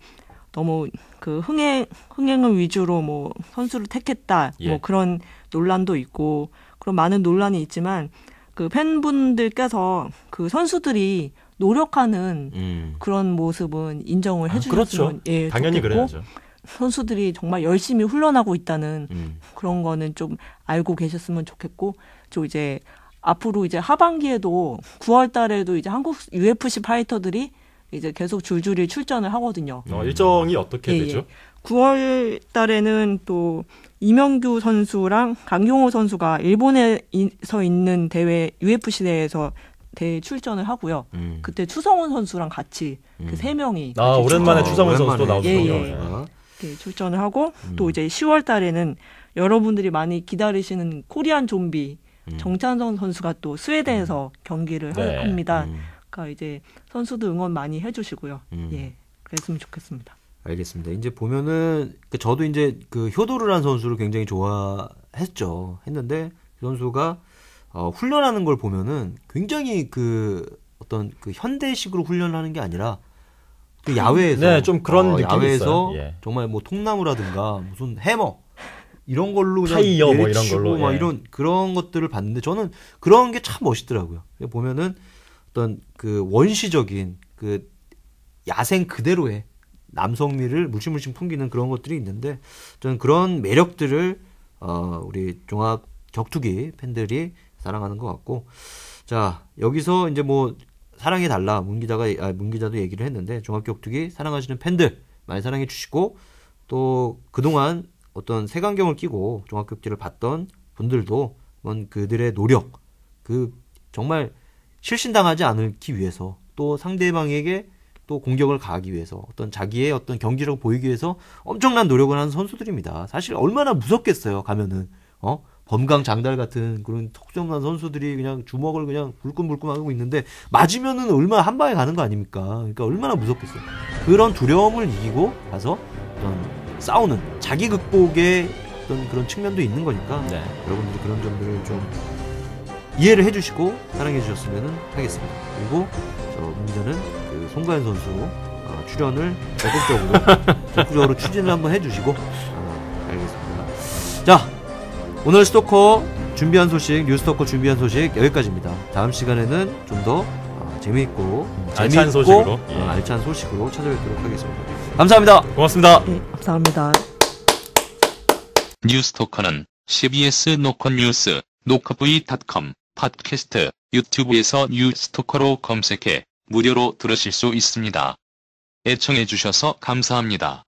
너무 그 흥행을 위주로 뭐 선수를 택했다 뭐 그런 논란도 있고 그런 많은 논란이 있지만 그 팬분들께서 그 선수들이 노력하는 그런 모습은 인정을 해주셨으면 그렇죠. 예, 당연히 좋겠고, 그래야죠. 선수들이 정말 열심히 훈련하고 있다는 그런 거는 좀 알고 계셨으면 좋겠고 저 이제 앞으로 이제 하반기에도 9월 달에도 이제 한국 UFC 파이터들이 이제 계속 줄줄이 출전을 하거든요. 일정이 어떻게 되죠? 9월 달에는 또 이명규 선수랑 강용호 선수가 일본에서 있는 대회 UFC 대회에서 대회 출전을 하고요. 그때 추성훈 선수랑 같이 그 세 명이 오랜만에 추성훈 선수도 나오시군요. 네, 출전을 하고 또 이제 10월 달에는 여러분들이 많이 기다리시는 코리안 좀비 정찬성 선수가 또 스웨덴에서 경기를 합니다. 그러니까 이제 선수들 응원 많이 해주시고요. 예, 그랬으면 좋겠습니다. 알겠습니다. 이제 보면은 저도 이제 그 효도르란 선수를 굉장히 좋아했죠. 했는데 그 선수가 훈련하는 걸 보면은 굉장히 그 어떤 그 현대식으로 훈련하는 게 아니라 그 야외에서 좀 그런 느낌이 야외에서 있어요. 정말 뭐 통나무라든가 무슨 해머 이런 걸로 그냥 타이어 뭐 이런 걸로 막 이런 그런 것들을 봤는데 저는 그런 게 참 멋있더라고요. 보면은 어떤 그 원시적인 그 야생 그대로의 남성미를 물씬물씬 풍기는 그런 것들이 있는데 저는 그런 매력들을 우리 종합 격투기 팬들이 사랑하는 것 같고 자 여기서 이제 뭐 사랑해 달라 문 기자도 얘기를 했는데 종합 격투기 사랑하시는 팬들 많이 사랑해 주시고 또 그동안 어떤 색안경을 끼고 종합 격투기를 봤던 분들도 그들의 노력 그 정말 실신당하지 않기 위해서 또 상대방에게 또 공격을 가하기 위해서 어떤 자기의 어떤 경기력을 보이기 위해서 엄청난 노력을 하는 선수들입니다. 사실 얼마나 무섭겠어요. 가면은 범강장달 같은 그런 턱수없는 선수들이 그냥 주먹을 그냥 불끈불끈 하고 있는데 맞으면은 얼마나 한 방에 가는 거 아닙니까? 그러니까 얼마나 무섭겠어요. 그런 두려움을 이기고 가서 어떤 싸우는 자기 극복의 어떤 그런 측면도 있는 거니까 여러분들이 그런 점들을 좀 이해를 해주시고 사랑해 주셨으면 하겠습니다. 그리고 문 기자는 그 송가연 선수 출연을 적극적으로 추진을 한번 해주시고 알겠습니다. 자 오늘 스토커 준비한 소식 뉴스토커 준비한 소식 여기까지입니다. 다음 시간에는 좀 더 재미있고 알찬 소식으로 알찬 소식으로 찾아뵙도록 하겠습니다. 감사합니다. 고맙습니다. 네, 감사합니다. 뉴스토커는 CBS 노컷뉴스 노컷v.com 팟캐스트 유튜브에서 뉴스토커로 검색해 무료로 들으실 수 있습니다. 애청해 주셔서 감사합니다.